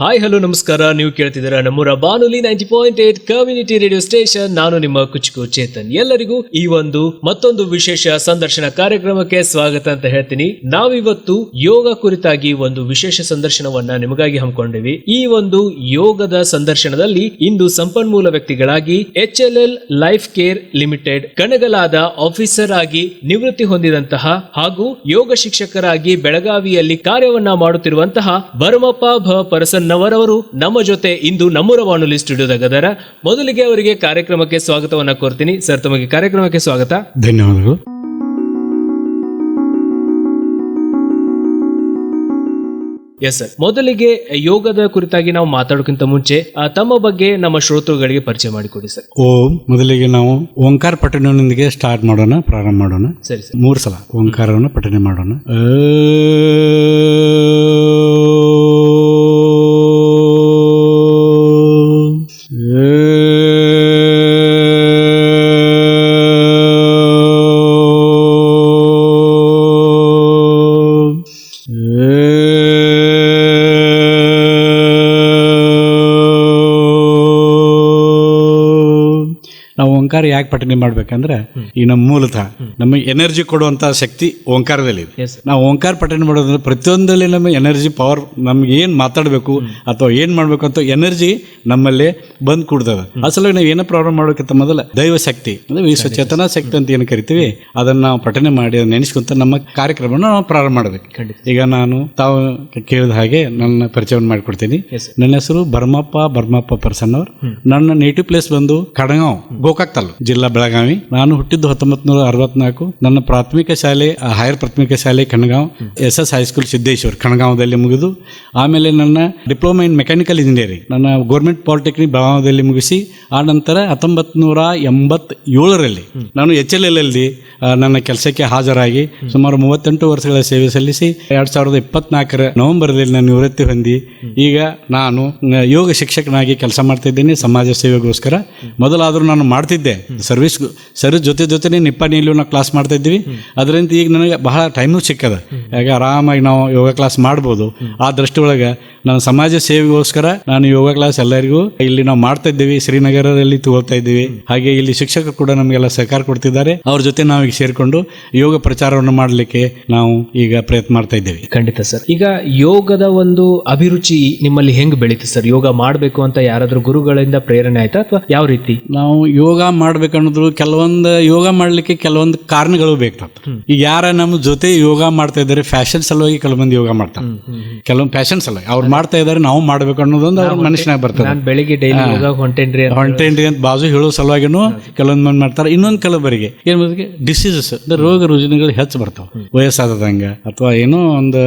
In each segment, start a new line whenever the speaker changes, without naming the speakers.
Hi hello ನಮಸ್ಕಾರ. ನೀವು ಕೇಳ್ತಿದ್ದೀರಾ ನಮ್ಮೂರ ಬಾನುಲಿ 90.8 ಕಮ್ಯುನಿಟಿ ರೇಡಿಯೋ ಸ್ಟೇಷನ್. ನಾನು ನಿಮ್ಮ ಕುಚುಕು ಚೇತನ್. ಎಲ್ಲರಿಗೂ ಈ ಒಂದು ಮತ್ತೊಂದು ವಿಶೇಷ ಸಂದರ್ಶನ ಕಾರ್ಯಕ್ರಮಕ್ಕೆ ಸ್ವಾಗತ ಅಂತ ಹೇಳ್ತೀನಿ. ನಾವಿವತ್ತು ಯೋಗ ಕುರಿತಾಗಿ ಒಂದು ವಿಶೇಷ ಸಂದರ್ಶನವನ್ನ ನಿಮಗಾಗಿ ಹಮ್ಮಿಕೊಂಡಿವಿ. ಈ ಒಂದು ಯೋಗದ ಸಂದರ್ಶನದಲ್ಲಿ ಇಂದು ಸಂಪನ್ಮೂಲ ವ್ಯಕ್ತಿಗಳಾಗಿ HLL ಲೈಫ್ ಕೇರ್ ಲಿಮಿಟೆಡ್ ಕಣಗಲಾದ ಆಫೀಸರ್ ಆಗಿ ನಿವೃತ್ತಿ ಹೊಂದಿದಂತಹ ಹಾಗೂ ಯೋಗ ಶಿಕ್ಷಕರಾಗಿ ಬೆಳಗಾವಿಯಲ್ಲಿ ಕಾರ್ಯವನ್ನ ಮಾಡುತ್ತಿರುವಂತಹ ಭರಮಪ್ಪ ಪರಸನ್ನವರವರು ನಮ್ಮ ಜೊತೆ ಇಂದು ನಮ್ಮೂರ ಬಾನುಲಿ ಸ್ಟುಡಿಯೋದಾಗ ಅದರ. ಮೊದಲಿಗೆ ಅವರಿಗೆ ಕಾರ್ಯಕ್ರಮಕ್ಕೆ ಸ್ವಾಗತವನ್ನ ಕೋರ್ತೀನಿ. ಸರ್, ತಮಗೆ ಕಾರ್ಯಕ್ರಮಕ್ಕೆ ಸ್ವಾಗತ.
ಧನ್ಯವಾದಗಳು.
ಎಸ್ ಸರ್, ಮೊದಲಿಗೆ ಯೋಗದ ಕುರಿತಾಗಿ ನಾವು ಮಾತಾಡೋಕ್ಕಿಂತ ಮುಂಚೆ ತಮ್ಮ ಬಗ್ಗೆ ನಮ್ಮ ಶ್ರೋತೃಗಳಿಗೆ ಪರಿಚಯ ಮಾಡಿಕೊಡಿ ಸರ್.
ಮೊದಲಿಗೆ ನಾವು ಓಂಕಾರ ಪಠಣದೊಂದಿಗೆ ಸ್ಟಾರ್ಟ್ ಮಾಡೋಣ, ಪ್ರಾರಂಭ ಮಾಡೋಣ.
ಸರಿ ಸರ್.
3 ಸಲ ಓಂಕಾರವನ್ನು ಪಠನೆ ಮಾಡೋಣ. ನಾವು ಓಂಕಾರ ಯಾಕೆ ಪಠನೆ ಮಾಡ್ಬೇಕಂದ್ರೆ ಈ ನಮ್ಮ ಮೂಲತಃ ನಮಗೆ ಎನರ್ಜಿ ಕೊಡುವಂತ ಶಕ್ತಿ ಓಂಕಾರದಲ್ಲಿ ಇದೆ. ನಾವು ಓಂಕಾರ ಪಠನೆ ಮಾಡೋದ್ರಿಂದ ಪ್ರತಿಯೊಂದಲ್ಲಿ ನಮ್ಮ ಎನರ್ಜಿ ಪವರ್, ನಮ್ಗೆ ಏನ್ ಮಾತಾಡಬೇಕು ಅಥವಾ ಏನ್ ಮಾಡ್ಬೇಕು ಅಂತ ಎನರ್ಜಿ ನಮ್ಮಲ್ಲಿ ಬಂದ್ ಕೂಡ್ತದ. ಅಸಲು ನಾವು ಏನೋ ಪ್ರಾರಂಭ ಮಾಡೋಕ್ಕಿಂತ ಮೊದಲ ದೈವ ಶಕ್ತಿ ಅಂದ್ರೆ ವಿಶ್ವ ಚೇತನಾ ಶಕ್ತಿ ಅಂತ ಏನು ಕರಿತೀವಿ, ಅದನ್ನ ನಾವು ಪಠನೆ ಮಾಡಿ ನೆನೆಸ್ಕೊಂತ ನಮ್ಮ ಕಾರ್ಯಕ್ರಮನ ನಾವು ಪ್ರಾರಂಭ ಮಾಡಬೇಕು. ಈಗ ನಾನು ತಾವು ಕೇಳಿದ ಹಾಗೆ ನನ್ನ ಪರಿಚಯವನ್ನು ಮಾಡಿಕೊಡ್ತೀನಿ. ನನ್ನ ಹೆಸರು ಭರಮಪ್ಪ ಪರ್ಸನ್ನವ್ರು. ನನ್ನ ನೇಟಿವ್ ಪ್ಲೇಸ್ ಬಂದು ಕಡಗಾಂವ್, ಗೋಕಾಕ್ ತಾಲೂಕು, ಜಿಲ್ಲಾ ಬೆಳಗಾವಿ. ನಾನು ಹುಟ್ಟಿದ್ದು 1964. ನನ್ನ ಪ್ರಾಥಮಿಕ ಶಾಲೆ ಹೈಯರ್ ಪ್ರಾಥಮಿಕ ಶಾಲೆ ಕಣಗಾಂವ್, SS ಹೈಸ್ಕೂಲ್ ಸಿದ್ದೇಶ್ವರ್ ಕಣಗಾಂವದಲ್ಲಿ ಮುಗಿದು, ಆಮೇಲೆ ನನ್ನ ಡಿಪ್ಲೊಮಾ ಇನ್ ಮೆಕ್ಯಾನಿಕಲ್ ಇಂಜಿನಿಯರಿಂಗ್ ನನ್ನ ಗೌರ್ಮೆಂಟ್ ಪಾಲಿಟೆಕ್ನಿಕ್ ಬೆಳಗಾವದಲ್ಲಿ ಮುಗಿಸಿ, ಆ ನಂತರ 1987ರಲ್ಲಿ ನಾನು HLL ನನ್ನ ಕೆಲಸಕ್ಕೆ ಹಾಜರಾಗಿ ಸುಮಾರು 38 ವರ್ಷಗಳ ಸೇವೆ ಸಲ್ಲಿಸಿ 2024 ನವೆಂಬರ್ದಲ್ಲಿ ನಾನು ನಿವೃತ್ತಿ ಹೊಂದಿ ಈಗ ನಾನು ಯೋಗ ಶಿಕ್ಷಕನಾಗಿ ಕೆಲಸ ಮಾಡ್ತಾ ಇದ್ದೇನೆ ಸಮಾಜ ಸೇವೆಗೋಸ್ಕರ. ಮೊದಲಾದರೂ ನಾನು ಮಾಡ್ತಿದ್ದೆ ಸರ್ವಿಸ್ ಜೊತೆ ನಿಪ್ಪಾಣಿಯಲ್ಲೂ ನಾವು ಕ್ಲಾಸ್ ಮಾಡ್ತಾ ಇದ್ದೀವಿ. ಅದರಿಂದ ಈಗ ನನಗೆ ಬಹಳ ಟೈಮು ಸಿಕ್ಕದ. ಈಗ ಆರಾಮಾಗಿ ನಾವು ಯೋಗ ಕ್ಲಾಸ್ ಮಾಡ್ಬೋದು. ಆ ದೃಷ್ಟಿ ಒಳಗೆ ನಾನು ಸಮಾಜ ಸೇವೆಗೋಸ್ಕರ ನಾನು ಯೋಗ ಕ್ಲಾಸ್ ಎಲ್ಲರಿಗೂ ಇಲ್ಲಿ ನಾವು ಮಾಡ್ತಾ ಇದ್ದೀವಿ. ಶ್ರೀನಗರದಲ್ಲಿ ತಗೋತಾ ಇದ್ದೀವಿ. ಹಾಗೆ ಇಲ್ಲಿ ಶಿಕ್ಷಕರು ಕೂಡ ನಮಗೆಲ್ಲ ಸಹಕಾರ ಕೊಡ್ತಿದ್ದಾರೆ. ಅವ್ರ ಜೊತೆ ನಾವು ಈಗ ಸೇರಿಕೊಂಡು ಯೋಗ ಪ್ರಚಾರವನ್ನು ಮಾಡಲಿಕ್ಕೆ ನಾವು ಈಗ ಪ್ರಯತ್ನ ಮಾಡ್ತಾ ಇದ್ದೇವೆ.
ಖಂಡಿತ ಸರ್. ಈಗ ಯೋಗದ ಒಂದು ಅಭಿರುಚಿ ನಿಮ್ಮಲ್ಲಿ ಹೆಂಗ್ ಬೆಳೀತು ಸರ್? ಯೋಗ ಮಾಡಬೇಕು ಅಂತ ಯಾರಾದ್ರೂ ಗುರುಗಳಿಂದ ಪ್ರೇರಣೆ ಆಯ್ತಾ ಅಥವಾ ಯಾವ ರೀತಿ?
ನಾವು ಯೋಗ ಮಾಡ್ಬೇಕನ್ನೋದು ಕೆಲವೊಂದು ಯೋಗ ಮಾಡ್ಲಿಕ್ಕೆ ಕೆಲವೊಂದು ಕಾರಣಗಳು ಬೇಕಾಗ್ತದೆ. ಈಗ ಯಾರ ನಮ್ಮ ಜೊತೆ ಯೋಗ ಮಾಡ್ತಾ ಇದ್ದಾರೆ ಫ್ಯಾಷನ್ ಸಲುವಾಗಿ ಕೆಲವೊಂದು ಯೋಗ ಮಾಡ್ತಾರೆ, ಕೆಲವೊಂದು ಫ್ಯಾಷನ್ ಸಲುವಾಗಿ ಅವ್ರು ಮಾಡ್ತಾ ಇದ್ದಾರೆ, ನಾವು ಮಾಡ್ಬೇಕು ಅನ್ನೋದೊಂದು ಅವ್ರ ಮನುಷ್ಯನಾಗ ಬರ್ತದೆ.
ನಾನು ಬೆಳಿಗ್ಗೆ ಡೈಲಿ ಯೋಗ ಹೊಂಟೇನ್ರಿ
ಅಂತ ಬಾಜು ಹೇಳೋ ಸಲುವಾಗಿನೂ ಕೆಲವೊಂದು ಮಂದಿ ಮಾಡ್ತಾರೆ. ಇನ್ನೊಂದು ಕೆಲವರಿಗೆ ಏನ್ ಡಿಸೀಸಸ್ ಅಂದ್ರೆ ರೋಗ ರುಜಿನಗಳು ಹೆಚ್ಚು ಬರ್ತಾವೆ ವಯಸ್ಸಾದಂಗ ಅಥವಾ ಏನೋ ಒಂದು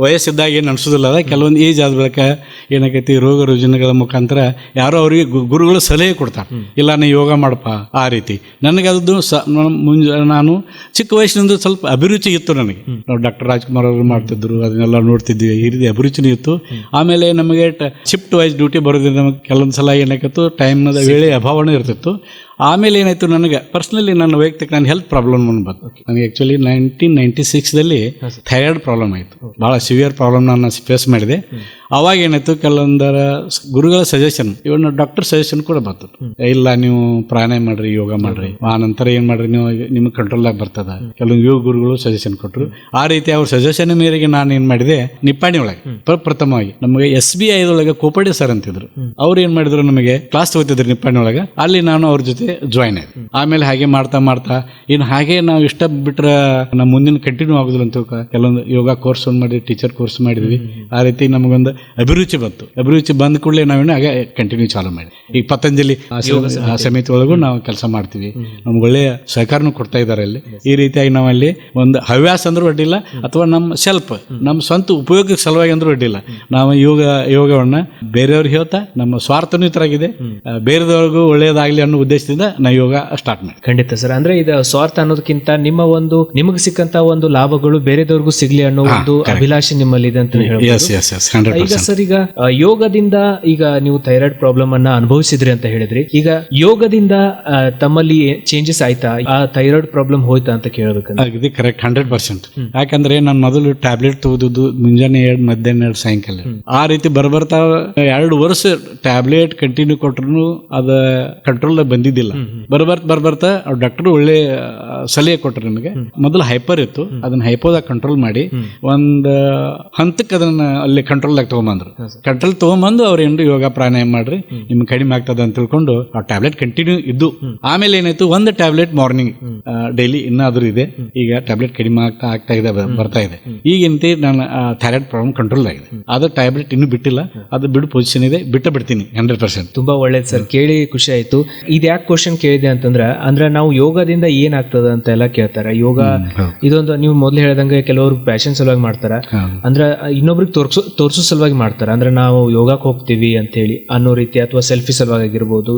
ವಯಸ್ಸಿದ್ದಾಗ ಏನು ಅನ್ಸೋದಿಲ್ಲ. ಅದ ಕೆಲವೊಂದು ಏಜ್ ಆದ ಬಳಿಕ ಏನಾಗೈತಿ, ರೋಗ ರುಜಿನಗಳ ಮುಖಾಂತರ ಯಾರೋ ಅವರಿಗೆ ಗುರುಗಳು ಸಲಹೆ ಕೊಡ್ತಾರೆ, ಇಲ್ಲ ನೀ ಯೋಗ ಮಾಡಪ್ಪ. ಆ ರೀತಿ ನನಗೆ ಅದು ನಾನು ಚಿಕ್ಕ ವಯಸ್ಸಿನಿಂದ ಸ್ವಲ್ಪ ಅಭಿರುಚಿ ಇತ್ತು ನನಗೆ. ನಾವು ಡಾಕ್ಟರ್ ರಾಜ್ಕುಮಾರ್ ಅವರು ಮಾಡ್ತಿದ್ರು, ಅದನ್ನೆಲ್ಲ ನೋಡ್ತಿದ್ವಿ. ಈ ರೀತಿ ಅಭಿರುಚಿನೂ ಇತ್ತು. ಆಮೇಲೆ ನಮಗೆ ಶಿಫ್ಟ್ ವೈಸ್ ಡ್ಯೂಟಿ ಬರೋದ್ರಿಂದ ನಮಗೆ ಕೆಲವೊಂದು ಸಲ ಏನಾಗಿತ್ತು, ಟೈಮ್ನ ವೇಳೆ ಅಭಾವನೆ ಇರ್ತಿತ್ತು. ಆಮೇಲೆ ಏನಾಯ್ತು, ನನಗೆ ಪರ್ಸನಲಿ ನನ್ನ ವೈಯಕ್ತಿಕ ನನ್ನ ಹೆಲ್ತ್ ಪ್ರಾಬ್ಲಮ್ ಬಂತು. ನನಗೆ ಆ್ಯಕ್ಚುಲಿ 1996ದಲ್ಲಿ ಥೈರಾಯ್ಡ್ ಪ್ರಾಬ್ಲಮ್ ಆಯಿತು. ಭಾಳ ಸಿವಿಯರ್ ಪ್ರಾಬ್ಲಮ್ ನಾನು ಫೇಸ್ ಮಾಡಿದೆ. ಅವಾಗ ಏನಾಯ್ತು, ಕೆಲವೊಂದರ ಗುರುಗಳ ಸಜೆಷನ್, ಇವನ್ನ ಡಾಕ್ಟರ್ ಸಜೆಷನ್ ಕೂಡ ಬಂತು. ಇಲ್ಲ ನೀವು ಪ್ರಾಣಾಯಾಮ ಮಾಡ್ರಿ, ಯೋಗ ಮಾಡ್ರಿ, ಆ ನಂತರ ಏನು ಮಾಡ್ರಿ ನೀವು ನಿಮಗೆ ಕಂಟ್ರೋಲಾಗಿ ಬರ್ತದ. ಕೆಲವೊಂದು ಯೋಗ ಗುರುಗಳು ಸಜೆಷನ್ ಕೊಟ್ಟರು. ಆ ರೀತಿ ಅವ್ರ ಸಜೆಷನ್ ಮೇರೆಗೆ ನಾನು ಏನು ಮಾಡಿದೆ, ನಿಪ್ಪಾಣಿ ಒಳಗೆ ಪ್ರಥಮವಾಗಿ ನಮಗೆ SBI ಕೋಪಡಿ ಸರ್ ಅಂತಿದ್ರು. ಅವ್ರು ಏನು ಮಾಡಿದ್ರು, ನಮಗೆ ಕ್ಲಾಸ್ ತಗೋತಿದ್ರು ನಿಪ್ಪಾಣಿ ಒಳಗೆ. ಅಲ್ಲಿ ನಾನು ಅವ್ರ ಜೊತೆ ಜಾಯ್ನ್ ಆಯ್ತು. ಆಮೇಲೆ ಹಾಗೆ ಮಾಡ್ತಾ ಇನ್ನು ಹಾಗೆ ನಾವು ಇಷ್ಟ ಬಿಟ್ರೆ ನಮ್ಮ ಮುಂದಿನ ಕಂಟಿನ್ಯೂ ಆಗುದಿಲ್ಲ ಅಂತ ಕೆಲವೊಂದು ಯೋಗ ಕೋರ್ಸ್ ಮಾಡಿ ಟೀಚರ್ ಕೋರ್ಸ್ ಮಾಡಿದ್ವಿ. ಆ ರೀತಿ ನಮಗೊಂದು ಅಭಿರುಚಿ ಬಂತು. ಅಭಿರುಚಿ ಬಂದ ಕೂಡಲೇ ನಾವೇನು ಹಾಗೆ ಕಂಟಿನ್ಯೂ ಚಾಲೂ ಮಾಡಿ ಈಗ ಪತಂಜಲಿ ಸಮಿತಿ ಒಳಗೂ ನಾವು ಕೆಲಸ ಮಾಡ್ತೀವಿ. ನಮ್ಗೆ ಒಳ್ಳೆಯ ಸಹಕಾರನೂ ಕೊಡ್ತಾ ಇದ್ದಾರೆ ಅಲ್ಲಿ. ಈ ರೀತಿಯಾಗಿ ನಾವಲ್ಲಿ ಒಂದು ಹವ್ಯಾಸ ಅಂದ್ರೂ ಅಡ್ಡಿಲ್ಲ ಅಥವಾ ನಮ್ಮ ನಮ್ಮ ಸ್ವಂತ ಉಪಯೋಗಕ್ಕೆ ಸಲುವಾಗಿ ಅಂದ್ರೂ ಅಡ್ಡಿಲ್ಲ. ನಾವು ಯೋಗವನ್ನ ಬೇರೆಯವ್ರಿಗೆ ಹೇಳ್ತಾ ನಮ್ಮ ಸ್ವಾರ್ಥನೂ ಈ ಥರ ಆಗಿದೆ, ಬೇರೆದವ್ರಿಗೂ ಒಳ್ಳೆಯದಾಗಲಿ ಅನ್ನೋ ಉದ್ದೇಶದಿಂದ ಉದ್ದೇಶದಿಂದ ನಾ ಯೋಗ ಸ್ಟಾರ್ಟ್ ಮಾಡಿ.
ಖಂಡಿತ ಸರ್. ಅಂದ್ರೆ ಇದು ಸ್ವಾರ್ಥ ಅನ್ನೋದಕ್ಕಿಂತ ನಿಮಗೆ ಸಿಕ್ಕಂತ ಒಂದು ಲಾಭಗಳು ಬೇರೆದವ್ರಿಗೂ ಸಿಗ್ಲಿ ಅನ್ನೋ ಒಂದು ಅಭಿಲಾಷೆ ನಿಮ್ಮಲ್ಲಿ ಇದೆ ಅಂತ ಹೇಳ್ಬೋದು. ಈಗ ಸರ್, ಈಗ ಯೋಗದಿಂದ ಈಗ ನೀವು ಥೈರಾಯ್ಡ್ ಪ್ರಾಬ್ಲಮ್ ಅನ್ನ ಅನುಭವಿಸಿದ್ರಿ ಅಂತ ಹೇಳಿದ್ರಿ. ಈಗ ಯೋಗದಿಂದ ತಮ್ಮಲ್ಲಿ ಚೇಂಜಸ್ ಆಯ್ತಾ, ಆ ಥೈರಾಯ್ಡ್ ಪ್ರಾಬ್ಲಮ್ ಹೋಯ್ತಾ ಅಂತ ಕೇಳಬೇಕಂದ್ರೆ?
ಕರೆಕ್ಟ್, 100%. ಯಾಕಂದ್ರೆ ನಾನು ಮೊದಲು ಟ್ಯಾಬ್ಲೆಟ್ ತಗೋದು ಮುಂಜಾನೆ 2, ಮಧ್ಯಾಹ್ನ 2, ಸಾಯಂಕಾಲ ಆ ರೀತಿ ಬರ್ಬರ್ತಾ 2 ವರ್ಷ ಟ್ಯಾಬ್ಲೆಟ್ ಕಂಟಿನ್ಯೂ ಕೊಟ್ರು ಅದ ಕಂಟ್ರೋಲ್ ಬಂದಿದ್ದಿಲ್ಲ. ಬರ್ಬರ್ತಾ ಡಾಕ್ಟರ್ ಒಳ್ಳೆ ಸಲಹೆ ಕೊಟ್ರು ನನಗೆ. ಮೊದಲು ಹೈಪರ್ ಇತ್ತು, ಅದನ್ನ ಹೈಪೋದಾಗ ಕಂಟ್ರೋಲ್ ಮಾಡಿ ಒಂದ್ ಹಂತಕ್ಕೆ ಅದನ್ನ ಅಲ್ಲಿ ಕಂಟ್ರೋಲ್ ಆಗಿ ತಗೊಂಬಂದ್ರು. ಕಂಟ್ರೋಲ್ ತಗೊಂಬಂದು ಅವ್ರ ಏನ್ರಿ ಯೋಗ ಪ್ರಾಣಾಯಾಮ ಮಾಡ್ರಿ ನಿಮ್ಗೆ ಕಡಿಮೆ ಆಗ್ತದ ಅಂತ ತಿಳ್ಕೊಂಡು ಆ ಟ್ಯಾಬ್ಲೆಟ್ ಕಂಟಿನ್ಯೂ ಇದ್ದು. ಆಮೇಲೆ ಏನಾಯ್ತು, ಒಂದು ಟ್ಯಾಬ್ಲೆಟ್ ಮಾರ್ನಿಂಗ್ ಡೈಲಿ ಇನ್ನಾದ್ರೂ ಇದೆ. ಈಗ ಟ್ಯಾಬ್ಲೆಟ್ ಕಡಿಮೆ ಆಗ್ತಾ ಇದೆ, ಬರ್ತಾ ಇದೆ. ಈಗಂತೆ ನಾನು ಥೈರಾಯ್ಡ್ ಪ್ರಾಬ್ಲಮ್ ಕಂಟ್ರೋಲ್ ಆಗಿದೆ. ಅದು ಟ್ಯಾಬ್ಲೆಟ್ ಇನ್ನೂ ಬಿಟ್ಟಿಲ್ಲ, ಅದು ಬಿಡು ಪೊಸಿಷನ್ ಇದೆ, ಬಿಡ್ತೀನಿ 100%.
ತುಂಬಾ ಒಳ್ಳೇದು ಸರ್, ಕೇಳಿ ಖುಷಿ ಆಯ್ತು. ಇದು ಯಾಕೆ ಕ್ವಶನ್ ಕೇಳಿದೆ ಅಂದ್ರೆ ನಾವು ಯೋಗದಿಂದ ಏನಾಗ್ತದ ಅಂತ ಎಲ್ಲ ಕೇಳ್ತಾರೆ. ಯೋಗ ಇದೊಂದು ನೀವು ಮೊದ್ಲು ಹೇಳ್ದಂಗೆ ಕೆಲವರು ಪ್ಯಾಷನ್ ಸಲುವಾಗಿ ಮಾಡ್ತಾರ, ಅಂದ್ರೆ ಇನ್ನೊಬ್ರಿಗೆ ತೋರ್ಸೋ ಸಲುವಾಗಿ ಮಾಡ್ತಾರ. ಅಂದ್ರೆ ನಾವು ಯೋಗಕ್ಕೆ ಹೋಗ್ತೀವಿ ಅಂತ ಹೇಳಿ ಅನ್ನೋ ರೀತಿ, ಅಥವಾ ಸೆಲ್ಫಿ ಸಲುವಾಗಿ ಆಗಿರ್ಬೋದು.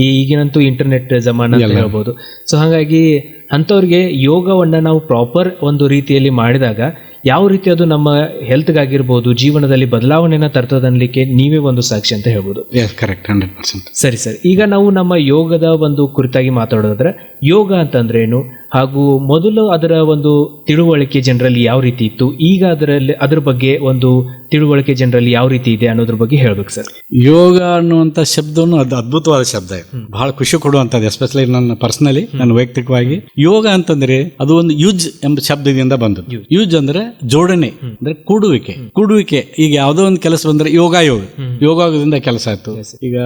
ಈಗಿನಂತೂ ಇಂಟರ್ನೆಟ್ ಜಮಾನ ಅಂತ ಹೇಳ್ಬೋದು. ಸೊ ಹಾಗಾಗಿ ಅಂಥವ್ರಿಗೆ ಯೋಗವನ್ನ ನಾವು ಪ್ರಾಪರ್ ಒಂದು ರೀತಿಯಲ್ಲಿ ಮಾಡಿದಾಗ ಯಾವ ರೀತಿ ಅದು ನಮ್ಮ ಹೆಲ್ತ್ಗಾಗಿರ್ಬೋದು, ಜೀವನದಲ್ಲಿ ಬದಲಾವಣೆನ ತರ್ತದೆ ಅನ್ಲಿಕ್ಕೆ ನೀವೇ ಒಂದು ಸಾಕ್ಷಿ ಅಂತ ಹೇಳ್ಬೋದು.
ಕರೆಕ್ಟ್, 100%.
ಸರಿ ಸರ್, ಈಗ ನಾವು ನಮ್ಮ ಯೋಗದ ಒಂದು ಕುರಿತಾಗಿ ಮಾತಾಡೋದಾದ್ರೆ, ಯೋಗ ಅಂತಂದ್ರೆ ಏನು, ಹಾಗೂ ಮೊದಲು ಅದರ ಒಂದು ತಿಳುವಳಿಕೆ ಜನರಲ್ಲಿ ಯಾವ ರೀತಿ ಇತ್ತು, ಈಗ ಅದ್ರ ಬಗ್ಗೆ ಒಂದು ತಿಳುವಳಿಕೆ ಜನರಲ್ಲಿ ಯಾವ ರೀತಿ ಇದೆ ಅನ್ನೋದ್ರ ಬಗ್ಗೆ ಹೇಳ್ಬೇಕು ಸರ್.
ಯೋಗ ಅನ್ನುವಂಥ ಶಬ್ದವನ್ನು ಅದು ಅದ್ಭುತವಾದ ಶಬ್ದ ಇದೆ, ಬಹಳ ಖುಷಿ ಕೊಡುವಂಥದ್ದು. ಎಸ್ಪೆಷಲಿ ನನ್ನ ಪರ್ಸನಲಿ, ನನ್ನ ವೈಯಕ್ತಿಕವಾಗಿ ಯೋಗ ಅಂತಂದ್ರೆ ಅದು ಒಂದು ಯುಜ್ ಎಂಬ ಶಬ್ದದಿಂದ ಬಂದದ್ದು. ಯುಜ್ ಅಂದ್ರೆ ಜೋಡಣೆ, ಅಂದ್ರೆ ಕೂಡುವಿಕೆ. ಈಗ ಯಾವುದೋ ಒಂದು ಕೆಲಸ ಬಂದ್ರೆ ಯೋಗದಿಂದ ಕೆಲಸ ಆಯ್ತು. ಈಗ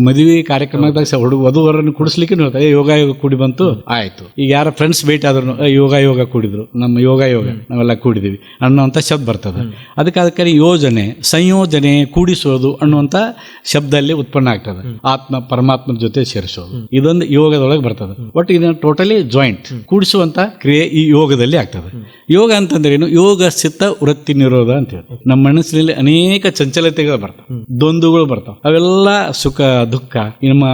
ಮದುವೆ ಕಾರ್ಯಕ್ರಮದಾಗ ವಧುವರನ್ನು ಕುಡಿಸ್ಲಿಕ್ಕೆ ಯೋಗ ಕೂಡಿ ಬಂತು, ಆಯ್ತು. ಈಗ ಯಾರ ಫ್ರೆಂಡ್ಸ್ ಭೇಟಿ ಆದ್ರೂ ಯೋಗ ಕೂಡಿದ್ರು, ನಮ್ಮ ಯೋಗ ನಾವೆಲ್ಲ ಕೂಡಿದೀವಿ ಅನ್ನುವಂಥ ಶಬ್ದ ಬರ್ತದೆ. ಅದಕ್ಕೆ ಯೋಜನೆ, ಸಂಯೋಜನೆ, ಕೂಡಿಸೋದು ಅನ್ನುವಂಥ ಶಬ್ದ ಅಲ್ಲಿ ಉತ್ಪನ್ನ ಆಗ್ತದೆ. ಆತ್ಮ ಪರಮಾತ್ಮನ ಜೊತೆ ಸೇರಿಸೋದು, ಇದೊಂದು ಯೋಗದೊಳಗೆ ಬರ್ತದೆ. ಒಟ್ಟು ಇದನ್ನ ಟೋಟಲಿ ಜಾಯಿಂಟ್ ಕೂಡಿಸುವಂತ ಕ್ರಿಯೆ ಈ ಯೋಗದಲ್ಲಿ ಆಗ್ತದೆ. ಯೋಗ ಅಂತಂದ್ರೆ ಏನು? ಯೋಗ ಚಿತ್ತ ವೃತ್ತಿ ನಿರೋಧ ಅಂತ ಹೇಳಿ ನಮ್ಮ ಮನಸ್ಸಿನಲ್ಲಿ ಅನೇಕ ಚಂಚಲತೆಗಳು ಬರ್ತವೆ, ದ್ವಂದ್ವಗಳು ಬರ್ತಾವೆ. ಅವೆಲ್ಲ ಸುಖ ದುಃಖ ನಮ್ಮ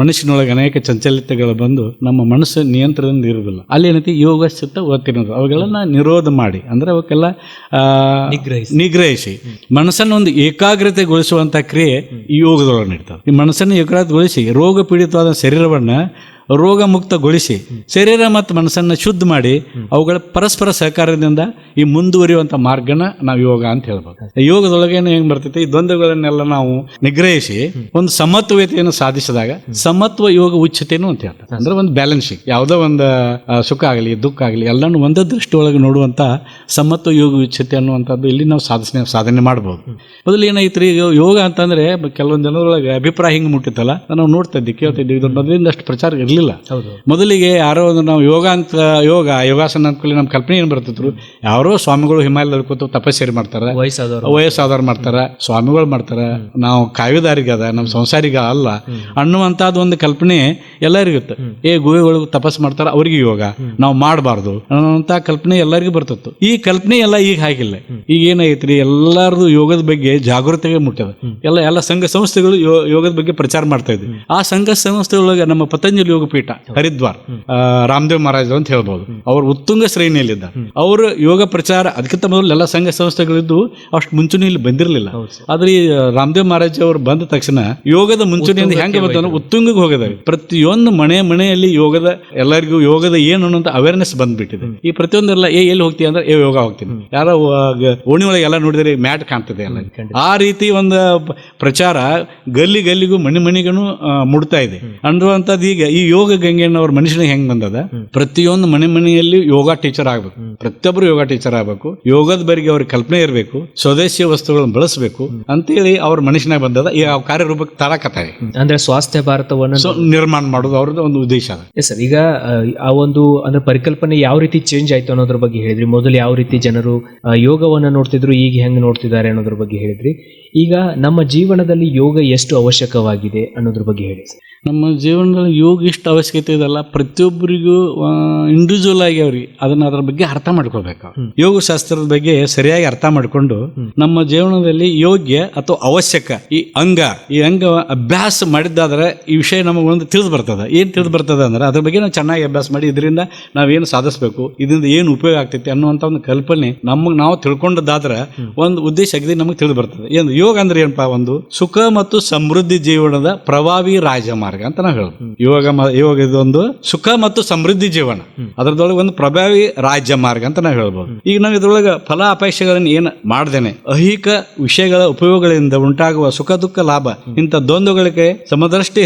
ಮನಸ್ಸಿನೊಳಗೆ ಅನೇಕ ಚಂಚಲತೆಗಳು ಬಂದು ನಮ್ಮ ಮನಸ್ಸು ನಿಯಂತ್ರಣದಿಂದ ಇರುವುದಿಲ್ಲ. ಅಲ್ಲಿ ಏನೈತಿ, ಯೋಗ ಚಿತ್ತ ವೃತ್ತಿ ನಿರೋಧ, ಅವುಗಳನ್ನ ನಿರೋಧ ಮಾಡಿ, ಅಂದ್ರೆ ಅವಕ್ಕೆಲ್ಲ ನಿಗ್ರಹಿಸಿ ಮನಸ್ಸನ್ನು ಒಂದು ಏಕಾಗ್ರತೆಗೊಳಿಸುವಂತ ಕ್ರಿಯೆ ಈ ಯೋಗದೊಳಗೆ ನಡೀತದೆ. ಈ ಮನಸ್ಸನ್ನು ಏಕಾಗ್ರತೆಗೊಳಿಸಿ ರೋಗ ಪೀಡಿತವಾದ ಶರೀರವನ್ನ ರೋಗ ಮುಕ್ತಗೊಳಿಸಿ ಶರೀರ ಮತ್ತು ಮನಸ್ಸನ್ನು ಶುದ್ಧ ಮಾಡಿ ಅವುಗಳ ಪರಸ್ಪರ ಸಹಕಾರದಿಂದ ಈ ಮುಂದುವರಿಯುವಂಥ ಮಾರ್ಗನ ನಾವು ಯೋಗ ಅಂತ ಹೇಳ್ಬೋದು. ಯೋಗದೊಳಗೆ ಹೆಂಗ್ ಬರ್ತೈತೆ, ಈ ದ್ವಂದ್ವಗಳನ್ನೆಲ್ಲ ನಾವು ನಿಗ್ರಹಿಸಿ ಒಂದು ಸಮತ್ವತೆಯನ್ನು ಸಾಧಿಸಿದಾಗ ಸಮತ್ವ ಯೋಗ ಉಚ್ಚತೆಯನ್ನು ಅಂತ ಹೇಳ್ತಾರೆ. ಅಂದ್ರೆ ಒಂದು ಬ್ಯಾಲೆನ್ಸಿಂಗ್, ಯಾವುದೋ ಒಂದು ಸುಖ ಆಗಲಿ ದುಃಖ ಆಗಲಿ ಎಲ್ಲಾನು ಒಂದೇ ದೃಷ್ಟಿಯೊಳಗೆ ನೋಡುವಂಥ ಸಮತ್ವ ಯೋಗ ಉಚ್ಚತೆ ಅನ್ನುವಂಥದ್ದು ಇಲ್ಲಿ ನಾವು ಸಾಧನೆ ಮಾಡ್ಬೋದು. ಮೊದಲು ಏನಾಯ್ತು ರೀ, ಯೋಗ ಅಂತಂದ್ರೆ ಕೆಲವೊಂದು ಜನರೊಳಗೆ ಅಭಿಪ್ರಾಯ ಹಿಂಗೆ ಮುಟ್ಟಿತ್ತಲ್ಲ, ನಾವು ನೋಡ್ತಾ ಇದ್ವಿ, ಕೇಳ್ತಿದ್ವಿ. ಇದ್ರ ಮೊದಲಿಂದ ಅಷ್ಟು ಪ್ರಚಾರ ಇರಲಿಲ್ಲ. ಮೊದಲಿಗೆ ಯಾರೋ ಒಂದು ನಾವು ಯೋಗಾಸನ ಅಂದ್ಕೊಳ್ಳಿ ನಮ್ಮ ಕಲ್ಪನೆ ಏನು ಬರ್ತಿದ್ರು, ಯಾರೋ ಸ್ವಾಮಿಗಳು ಹಿಮಾಲಯದಲ್ಲಿ ಕೂತು ತಪಸ್ಸೇರಿ ಮಾಡ್ತಾರ, ವಯಸ್ಸಾದವ್ರು ಮಾಡ್ತಾರ, ಸ್ವಾಮಿಗಳು ಮಾಡ್ತಾರ, ನಾವು ಕಾಯ್ದಾರಿಗೆ ಅದ ನಮ್ಮ ಸಂಸಾರಿಗ ಅಲ್ಲ ಅನ್ನುವಂಥದ್ದು ಒಂದು ಕಲ್ಪನೆ ಎಲ್ಲರಿಗಿತ್ತು. ಗುಹೆಗಳು ತಪಸ್ ಮಾಡ್ತಾರ, ಅವ್ರಿಗೆ ಯೋಗ ನಾವು ಮಾಡಬಾರ್ದು ಅನ್ನುವಂಥ ಕಲ್ಪನೆ ಎಲ್ಲರಿಗೂ ಬರ್ತಿತ್ತು. ಈ ಕಲ್ಪನೆ ಎಲ್ಲ ಈಗ ಹಾಗಿಲ್ಲ. ಈಗ ಏನಾಗೈತ್ರಿ, ಎಲ್ಲಾರದು ಯೋಗದ ಬಗ್ಗೆ ಜಾಗೃತಿಗೆ ಮುಟ್ಟದ. ಎಲ್ಲ ಸಂಘ ಸಂಸ್ಥೆಗಳು ಯೋಗದ ಬಗ್ಗೆ ಪ್ರಚಾರ ಮಾಡ್ತಾ ಇದ್ವಿ. ಆ ಸಂಘ ಸಂಸ್ಥೆಯೊಳಗೆ ನಮ್ಮ ಪತಂಜಲಿ ಯೋಗ ಪೀಠ ಹರಿದ್ವಾರ್, ರಾಮದೇವ್ ಮಹಾರಾಜ್ ಅಂತ ಹೇಳ್ಬೋದು, ಅವರು ಉತ್ತುಂಗ ಶ್ರೇಣಿಯಲ್ಲಿದ್ದ. ಅವರು ಯೋಗ ಪ್ರಚಾರ ಅದಕ್ಕಿಂತ ಮೊದಲು ಎಲ್ಲ ಸಂಘ ಸಂಸ್ಥೆಗಳಿದ್ದು ಅಷ್ಟು ಮುಂಚೂಣಿಯಲ್ಲಿ ಬಂದಿರಲಿಲ್ಲ. ಆದ್ರೆ ಈ ರಾಮದೇವ್ ಮಹಾರಾಜ್ ಅವರು ಬಂದ ತಕ್ಷಣ ಯೋಗದ ಮುಂಚೂಣಿಯಿಂದ ಹೆಂಗೆ ಬಂದ ಉತ್ತುಂಗಕ್ಕೆ ಹೋಗಿದ್ದಾರೆ. ಪ್ರತಿಯೊಂದು ಮನೆಯಲ್ಲಿ ಎಲ್ಲರಿಗೂ ಯೋಗದ ಏನು ಅನ್ನೋಂಥ ಅವೇರ್ನೆಸ್ ಬಂದ್ಬಿಟ್ಟಿದೆ. ಈ ಪ್ರತಿಯೊಂದೆಲ್ಲ ಎಲ್ಲಿ ಹೋಗ್ತೀವಿ ಅಂದ್ರೆ ಯೋಗ ಹೋಗ್ತೀನಿ, ಯಾರೋ ಓಣಿ ಒಳಗೆ ಎಲ್ಲ ನೋಡಿದ್ರೆ ಮ್ಯಾಟ್ ಕಾಣ್ತದೆ ಎಲ್ಲ. ಆ ರೀತಿ ಒಂದು ಪ್ರಚಾರ ಗಲ್ಲಿಗೂ ಮನೆಗೂ ಮುಡ್ತಾ ಇದೆ ಅನ್ನುವಂಥದ್ದು. ಈಗ ಈ ಯೋಗ ಗಂಗೆಯನ್ನವ್ರ ಮನುಷ್ಯನಿಗೆ ಹೆಂಗ್ ಬಂದದ, ಪ್ರತಿಯೊಂದು ಮನೆಯಲ್ಲಿ ಯೋಗ ಟೀಚರ್ ಆಗ್ಬೇಕು, ಪ್ರತಿಯೊಬ್ಬರು ಯೋಗ ಟೀಚರ್ ಆಗ್ಬೇಕು, ಯೋಗದ ಬರಿಗೆ ಅವ್ರಿಗೆ ಕಲ್ಪನೆ ಇರಬೇಕು, ಸ್ವದೇಶೀಯ ವಸ್ತುಗಳನ್ನು ಬಳಸಬೇಕು ಅಂತೇಳಿ ಅವ್ರ ಮನುಷ್ಯನಾಗ ಬಂದದ. ಈ ಕಾರ್ಯರೂಪಕ್ಕೆ ತರಕತ್ತಾರೆ, ಅಂದ್ರೆ
ಸ್ವಾಸ್ಥ್ಯ ಭಾರತವನ್ನು
ನಿರ್ಮಾಣ ಮಾಡೋದು ಅವ್ರದ್ದು ಒಂದು ಉದ್ದೇಶ ಅದ.
ಸರ್, ಈಗ ಆ ಒಂದು ಅಂದ್ರೆ ಪರಿಕಲ್ಪನೆ ಯಾವ ರೀತಿ ಚೇಂಜ್ ಆಯ್ತು ಅನ್ನೋದ್ರ ಬಗ್ಗೆ ಹೇಳಿದ್ರಿ. ಮೊದಲು ಯಾವ ರೀತಿ ಜನರು ಯೋಗವನ್ನ ನೋಡ್ತಿದ್ರು, ಈಗ ಹೆಂಗ್ ನೋಡ್ತಿದ್ದಾರೆ ಅನ್ನೋದ್ರ ಬಗ್ಗೆ ಹೇಳಿದ್ರಿ. ಈಗ ನಮ್ಮ ಜೀವನದಲ್ಲಿ ಯೋಗ ಎಷ್ಟು ಅವಶ್ಯಕವಾಗಿದೆ ಅನ್ನೋದ್ರ ಬಗ್ಗೆ ಹೇಳಿ ಸರ್.
ನಮ್ಮ ಜೀವನದಲ್ಲಿ ಯೋಗ ಇಷ್ಟು ಅವಶ್ಯಕತೆ ಇದಲ್ಲ, ಪ್ರತಿಯೊಬ್ಬರಿಗೂ ಇಂಡಿವಿಜುವಲ್ ಆಗಿ ಅವ್ರಿಗೆ ಅದ್ರ ಬಗ್ಗೆ ಅರ್ಥ ಮಾಡ್ಕೋಬೇಕು. ಯೋಗ ಶಾಸ್ತ್ರದ ಬಗ್ಗೆ ಸರಿಯಾಗಿ ಅರ್ಥ ಮಾಡ್ಕೊಂಡು ನಮ್ಮ ಜೀವನದಲ್ಲಿ ಯೋಗ್ಯ ಅಥವಾ ಅವಶ್ಯಕ ಈ ಅಂಗ ಅಭ್ಯಾಸ ಮಾಡಿದ್ದಾದ್ರೆ ಈ ವಿಷಯ ನಮಗೊಂದು ತಿಳಿದು ಬರ್ತದೆ. ಏನ್ ತಿಳಿದು ಬರ್ತದೆ ಅಂದ್ರೆ ಅದ್ರ ಬಗ್ಗೆ ನಾವು ಚೆನ್ನಾಗಿ ಅಭ್ಯಾಸ ಮಾಡಿ ಇದರಿಂದ ನಾವೇನು ಸಾಧಿಸಬೇಕು, ಇದರಿಂದ ಏನು ಉಪಯೋಗ ಆಗ್ತೈತಿ ಅನ್ನುವಂತ ಒಂದು ಕಲ್ಪನೆ ನಮಗೆ ನಾವು ತಿಳ್ಕೊಂಡದ್ದಾದ್ರೆ ಒಂದು ಉದ್ದೇಶ ಆಗಿದೆ ನಮಗೆ ತಿಳಿದು ಬರ್ತದೆ. ಏನು ಯೋಗ ಅಂದ್ರೆ ಏನಪ್ಪಾ, ಒಂದು ಸುಖ ಮತ್ತು ಸಮೃದ್ಧಿ ಜೀವನದ ಪ್ರಭಾವಿ ರಾಜಮಾರ್ಗ ಅಂತ ನಾವು ಹೇಳೋದು. ಯೋಗ ಇದೊಂದು ಸುಖ ಮತ್ತು ಸಮೃದ್ಧಿ ಜೀವನ, ಅದರದೊಳಗೆ ಒಂದು ಪ್ರಭಾವಿ ರಾಜ್ಯ ಮಾರ್ಗ ಅಂತ ನಾವು ಹೇಳ್ಬೋದು. ಈಗ ನಾವು ಇದ್ರೊಳಗೆ ಫಲ ಅಪೇಕ್ಷೆಗಳನ್ನ ಏನು ಮಾಡ್ದೇನೆ ಐಹಿಕ ವಿಷಯಗಳ ಉಪಯೋಗಗಳಿಂದ ಉಂಟಾಗುವ ಸುಖ ದುಃಖ ಲಾಭ ಇಂಥ ದ್ವಂದ್ವಗಳಿಗೆ ಸಮದೃಷ್ಟಿ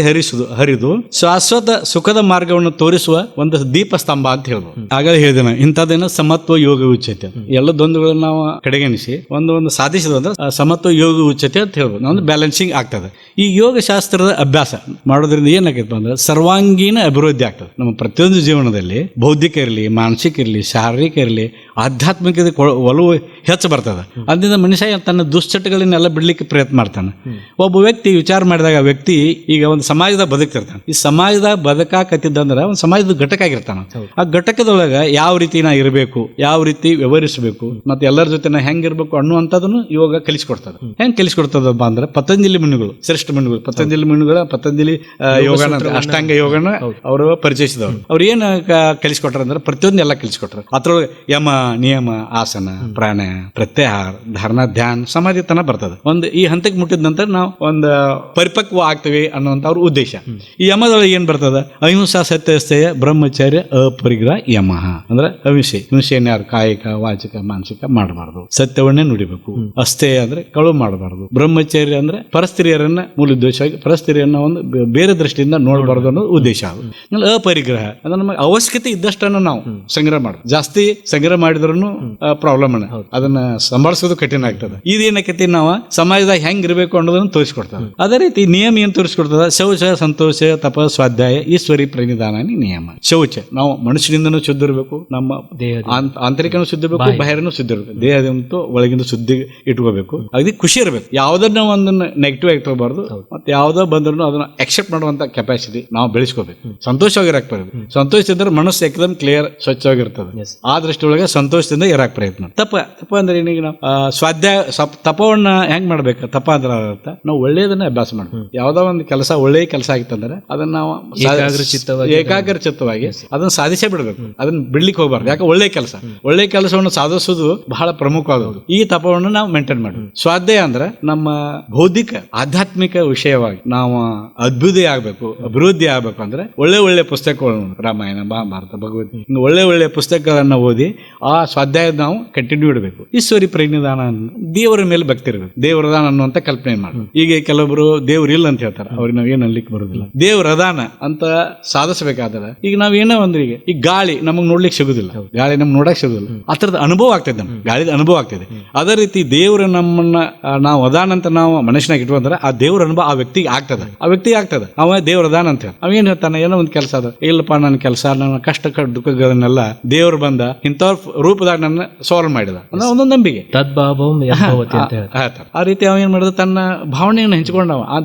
ಹರಿದು ಶಾಶ್ವತ ಸುಖದ ಮಾರ್ಗವನ್ನು ತೋರಿಸುವ ಒಂದು ದೀಪ ಸ್ತಂಭ ಅಂತ ಹೇಳ್ಬೋದು. ಆಗಲೇ ಹೇಳಿದೆ ಇಂಥದ್ದೇನೋ ಸಮತ್ವ ಯೋಗ ಉಚ್ಯತೆ, ಎಲ್ಲ ದ್ವಂದ್ವಗಳನ್ನ ನಾವು ಕಡೆಗಣಿಸಿ ಒಂದು ಸಾಧಿಸಿದ ಅಂದ್ರೆ ಸಮತ್ವ ಯೋಗ ಉಚ್ಯತೆ ಅಂತ ಹೇಳ್ಬೋದು. ಒಂದು ಬ್ಯಾಲೆನ್ಸಿಂಗ್ ಆಗ್ತದೆ. ಈ ಯೋಗ ಶಾಸ್ತ್ರದ ಅಭ್ಯಾಸ ಮಾಡೋದ್ರಿಂದ ಏನಾಗೈತೆ ಅಂದ್ರೆ ಸರ್ವಾಂಗೀಣ ಅಭಿವೃದ್ಧಿ ಆಗ್ತದೆ. ನಮ್ಮ ಪ್ರತಿಯೊಂದು ಜೀವನದಲ್ಲಿ ಬೌದ್ಧಿಕ ಇರಲಿ, ಮಾನಸಿಕ ಇರಲಿ, ಶಾರೀರಿಕ ಇರಲಿ, ಆಧ್ಯಾತ್ಮಿಕತೆ ಒಲವು ಹೆಚ್ಚು ಬರ್ತದೆ. ಅದರಿಂದ ಮನುಷ್ಯ ತನ್ನ ದುಶ್ಚಟಗಳನ್ನೆಲ್ಲ ಬಿಡ್ಲಿಕ್ಕೆ ಪ್ರಯತ್ನ ಮಾಡ್ತಾನೆ. ಒಬ್ಬ ವ್ಯಕ್ತಿ ವಿಚಾರ ಮಾಡಿದಾಗ ವ್ಯಕ್ತಿ ಈಗ ಒಂದು ಸಮಾಜದಾಗ ಬದುಕ್ತಿರ್ತಾನೆ. ಈ ಸಮಾಜದಾಗ ಬದುಕಾಕತ್ತಿದ್ದಂದ್ರೆ ಒಂದು ಸಮಾಜದ ಘಟಕ ಆಗಿರ್ತಾನೆ. ಆ ಘಟಕದೊಳಗೆ ಯಾವ ರೀತಿ ನಾ ಇರಬೇಕು, ಯಾವ ರೀತಿ ವ್ಯವಹರಿಸಬೇಕು, ಮತ್ತೆ ಎಲ್ಲರ ಜೊತೆ ನಾ ಹೆಂಗಿರ್ಬೇಕು ಅನ್ನುವಂಥದ್ದನ್ನು ಯೋಗ ಕಲಿಸ್ಕೊಡ್ತದೆ. ಹೆಂಗ್ ಕಲಿಸ್ಕೊಡ್ತದಪ್ಪ ಅಂದ್ರೆ ಪತಂಜಲಿ ಮುನಿಗಳು, ಶ್ರೇಷ್ಠ ಮುನಿಗಳು, ಪತಂಜಲಿ ಯೋಗನ ಅಷ್ಟಾಂಗ ಯೋಗನ ಅವರು ಪರಿಚಯಿಸಿದವರು. ಅವ್ರು ಏನ್ ಕಲಿಸ್ಕೊಟ್ರ ಅಂದ್ರೆ ಪ್ರತಿಯೊಂದು ಎಲ್ಲ ಕಲಿಸ್ಕೊಟ್ರ. ಅದ್ರೊಳಗೆ ಯಮ, ನಿಯಮ, ಆಸನ, ಪ್ರಾಣಾಯಾಮ, ಪ್ರತ್ಯಾಹಾರ, ಧಾರಣ, ಧ್ಯಾನ, ಸಮಾಧಿ ತನ ಬರ್ತದೆ. ಒಂದು ಈ ಹಂತಕ್ಕೆ ಮುಟ್ಟಿದ ನಂತರ ನಾವು ಒಂದು ಪರಿಪಕ್ವ ಆಗ್ತೇವೆ ಅನ್ನುವಂತ ಅವ್ರ ಉದ್ದೇಶ. ಈ ಯಮದೊಳಗೆ ಏನ್ ಬರ್ತದ, ಅಹಿಂಸಾ ಸತ್ಯಸ್ಥೆಯ ಬ್ರಹ್ಮಚರ್ಯ ಅಪರಿಗ್ರಹ ಯಮ ಅಂದ್ರೆ ಹಿಂಸೆಯನ್ನು ಯಾರು ಕಾಯಿಕ ವಾಚಿಕ ಮಾನಸಿಕ ಮಾಡಬಾರ್ದು, ಸತ್ಯವನ್ನೇ ನುಡಿಬೇಕು. ಅಸ್ಥೇಯ ಅಂದ್ರೆ ಕಳು ಮಾಡಬಾರ್ದು. ಬ್ರಹ್ಮಚರ್ಯ ಅಂದ್ರೆ ಪರಸ್ತ್ರೀಯರನ್ನ ಮೂಲ ಉದ್ದೇಶವಾಗಿ ಪರಸ್ತ್ರೀಯರನ್ನ ಒಂದು ಬೇರೆ ದೃಷ್ಟಿಯಿಂದ ನೋಡಬಾರ್ದು ಅನ್ನೋದು ಉದ್ದೇಶ. ಅಪರಿಗ್ರಹ ಅಂದ್ರೆ ನಮಗೆ ಅವಶ್ಯಕತೆ ಇದ್ದಷ್ಟನ್ನು ನಾವು ಸಂಗ್ರಹ ಮಾಡೋದು. ಜಾಸ್ತಿ ಸಂಗ್ರಹ ಮಾಡಿದ್ರು ಪ್ರಾಬ್ಲಮ್ ಅದನ್ನ ಸಂಭಾಳಿಸೋದು ಕಠಿಣ ಆಗ್ತದೆ. ಇದೇನಕತಿ ನಾವು ಸಮಾಜದಾಗ ಹೆಂಗ್ ಇರಬೇಕು ಅನ್ನೋದನ್ನ ತೋರಿಸ್ಕೊಡ್ತದೆ. ಅದೇ ರೀತಿ ನಿಯಮ ಏನ್ ತೋರಿಸ್ಕೊಡ್ತದ, ಶೌಚ, ಸಂತೋಷ, ತಪ, ಸ್ವಾಧ್ಯಾಯ, ಈಶ್ವರಿ ಪ್ರಣಿಧಾನ ನಿಯಮ. ಶೌಚ ನಾವು ಮನುಷ್ಯನಿಂದನೂ ಶುದ್ಧ ಇರಬೇಕು, ನಮ್ಮ ಆಂತರಿಕನೂ ಶುದ್ಧ ಇರಬೇಕು, ಬಾಹಿರನೂ ಶುದ್ಧ ಇರಬೇಕು, ದೇಹದಂತೂ ಒಳಗಿಂದ ಶುದ್ಧಿ ಇಟ್ಕೋಬೇಕು. ಅದೇ ಖುಷಿ ಇರಬೇಕು, ಯಾವ್ದನ್ನ ಒಂದನ್ನ ನೆಗೆಟಿವ್ ಆಗಿ ತಗೋಬಾರ್ದು. ಮತ್ತೆ ಯಾವ್ದೋ ಬಂದ್ರು ಅದನ್ನ ಅಕ್ಸೆಪ್ಟ್ ಮಾಡುವಂತ ಕೆಪಾಸಿಟಿ ನಾವು ಬೆಳೆಸ್ಕೋಬೇಕು. ಸಂತೋಷವಾಗಿರಕ್ ಬರೋದು. ಸಂತೋಷ ಇದ್ರೆ ಮನಸ್ಸು ಏಕದಮ್ ಕ್ಲಿಯರ್, ಸ್ವಚ್ಛವಾಗಿರ್ತದೆ. ಆ ದೃಷ್ಟಿಯೊಳಗೆ ಸಂತೋಷದಿಂದ ಇರಕ್ ಪ್ರಯತ್ನ. ತಪ ಅಂದ್ರೆ ಏನೀಗ ನಾವು ಸ್ವಾಧ್ಯಾಯ ತಪವನ್ನ ಹೆಂಗ್ ಮಾಡ್ಬೇಕು, ತಪ ಅಂದ್ರೆ ನಾವು ಒಳ್ಳೆಯದನ್ನ ಅಭ್ಯಾಸ ಮಾಡ್ಬೇಕು. ಯಾವ್ದೋ ಒಂದು ಕೆಲಸ ಒಳ್ಳೆಯ ಕೆಲಸ ಆಗಿತ್ತಂದ್ರೆ ಅದನ್ನ ನಾವು ಏಕಾಗ್ರ ಚಿತ್ತವಾಗಿ ಅದನ್ನ ಸಾಧಿಸೇ ಬಿಡ್ಬೇಕು. ಅದನ್ನ ಬಿಡ್ಲಿಕ್ಕೆ ಹೋಗ್ಬಾರ್ದು. ಯಾಕೆ ಒಳ್ಳೆ ಕೆಲಸವನ್ನು ಸಾಧಿಸೋದು ಬಹಳ ಪ್ರಮುಖವಾದದ್ದು. ಈ ತಪವನ್ನು ನಾವು ಮೇಂಟೈನ್ ಮಾಡ್ಬೇಕು. ಸ್ವಾಧ್ಯಾಯ ಅಂದ್ರೆ ನಮ್ಮ ಬೌದ್ಧಿಕ ಆಧ್ಯಾತ್ಮಿಕ ವಿಷಯವಾಗಿ ನಾವು ಅಭಿವೃದ್ಧಿ ಆಗ್ಬೇಕು ಅಂದ್ರೆ ಒಳ್ಳೆ ಪುಸ್ತಕಗಳನ್ನು, ರಾಮಾಯಣ, ಮಹಾಭಾರತ, ಭಗವದ್ಗೀತೆ, ಒಳ್ಳೆ ಪುಸ್ತಕಗಳನ್ನ ಓದಿ ಆ ಸ್ವಾಧ್ಯಾಯ ನಾವು ಕಂಟಿನ್ಯೂ ಇಡಬೇಕು. ಈಶ್ವರಿ ಪ್ರಣಿಧಾನ ದೇವರ ಮೇಲೆ ಭಕ್ತಿ ಇರಬೇಕು. ದೇವರದಾನ ಅನ್ನುವಂತ ಕಲ್ಪನೆ ಮಾಡಬೇಕು. ಈಗ ಕೆಲವೊಬ್ರು ದೇವ್ರ ಇಲ್ಲ ಅಂತ ಹೇಳ್ತಾರೆ, ಅವ್ರಿಗೆ ನಾವ್ ಏನ್ ಅನ್ಲಿಕ್ಕೆ ಬರುದಿಲ್ಲ. ದೇವ್ರ ಅದಾನ ಅಂತ ಸಾಧಿಸಬೇಕಾದ್ರೆ ಈಗ ನಾವ್ ಏನೋ ಅಂದ್ರೆ ಈಗ ಗಾಳಿ ನಮಗ್ ನೋಡ್ಲಿಕ್ಕೆ ಸಿಗುದಿಲ್ಲ, ಗಾಳಿ ನಮ್ಗೆ ನೋಡಕ್ ಸಿಗುದಿಲ್ಲ. ಆ ತರದ ಅನುಭವ ಆಗ್ತದೆ, ನಮ್ಗೆ ಗಾಳಿದ ಅನುಭವ ಆಗ್ತದೆ. ಅದೇ ರೀತಿ ದೇವ್ರ ನಮ್ಮನ್ನ ನಾವು ಅದಾನ ಅಂತ ನಾವು ಮನುಷ್ಯನಾಗ ಇಟ್ಕೊಂಡ್ರೆ ಆ ದೇವ್ರ ಅನುಭವ ಆ ವ್ಯಕ್ತಿಗೆ ಆಗ್ತದೆ. ಅವ ದೇವ್ರ ಅದಾನ ಅಂತ ಹೇಳಿ ಅವೇನ್ ಹೇಳ್ತಾನೆ, ಏನೋ ಒಂದು ಕೆಲಸ ಅದ, ಇಲ್ಲಪ್ಪ ನನ್ನ ಕೆಲಸ, ನನ್ನ ಕಷ್ಟ ದುಃಖಗಳನ್ನೆಲ್ಲ ದೇವ್ರು ಬಂದ ಇಂಥವ್ರ ರೂಪದಾಗ ನನ್ನ ಸಾಲ್ವ್ ಮಾಡಿದ ಅನ್ನೋ ಒಂದೊಂದು ನಂಬಿಕೆ. ಆ ರೀತಿ ಅವ ಏನ್ ಮಾಡಿದ, ತನ್ನ ಭಾವನೆಯನ್ನು ಹಂಚಿಕೊಂಡವ ಆ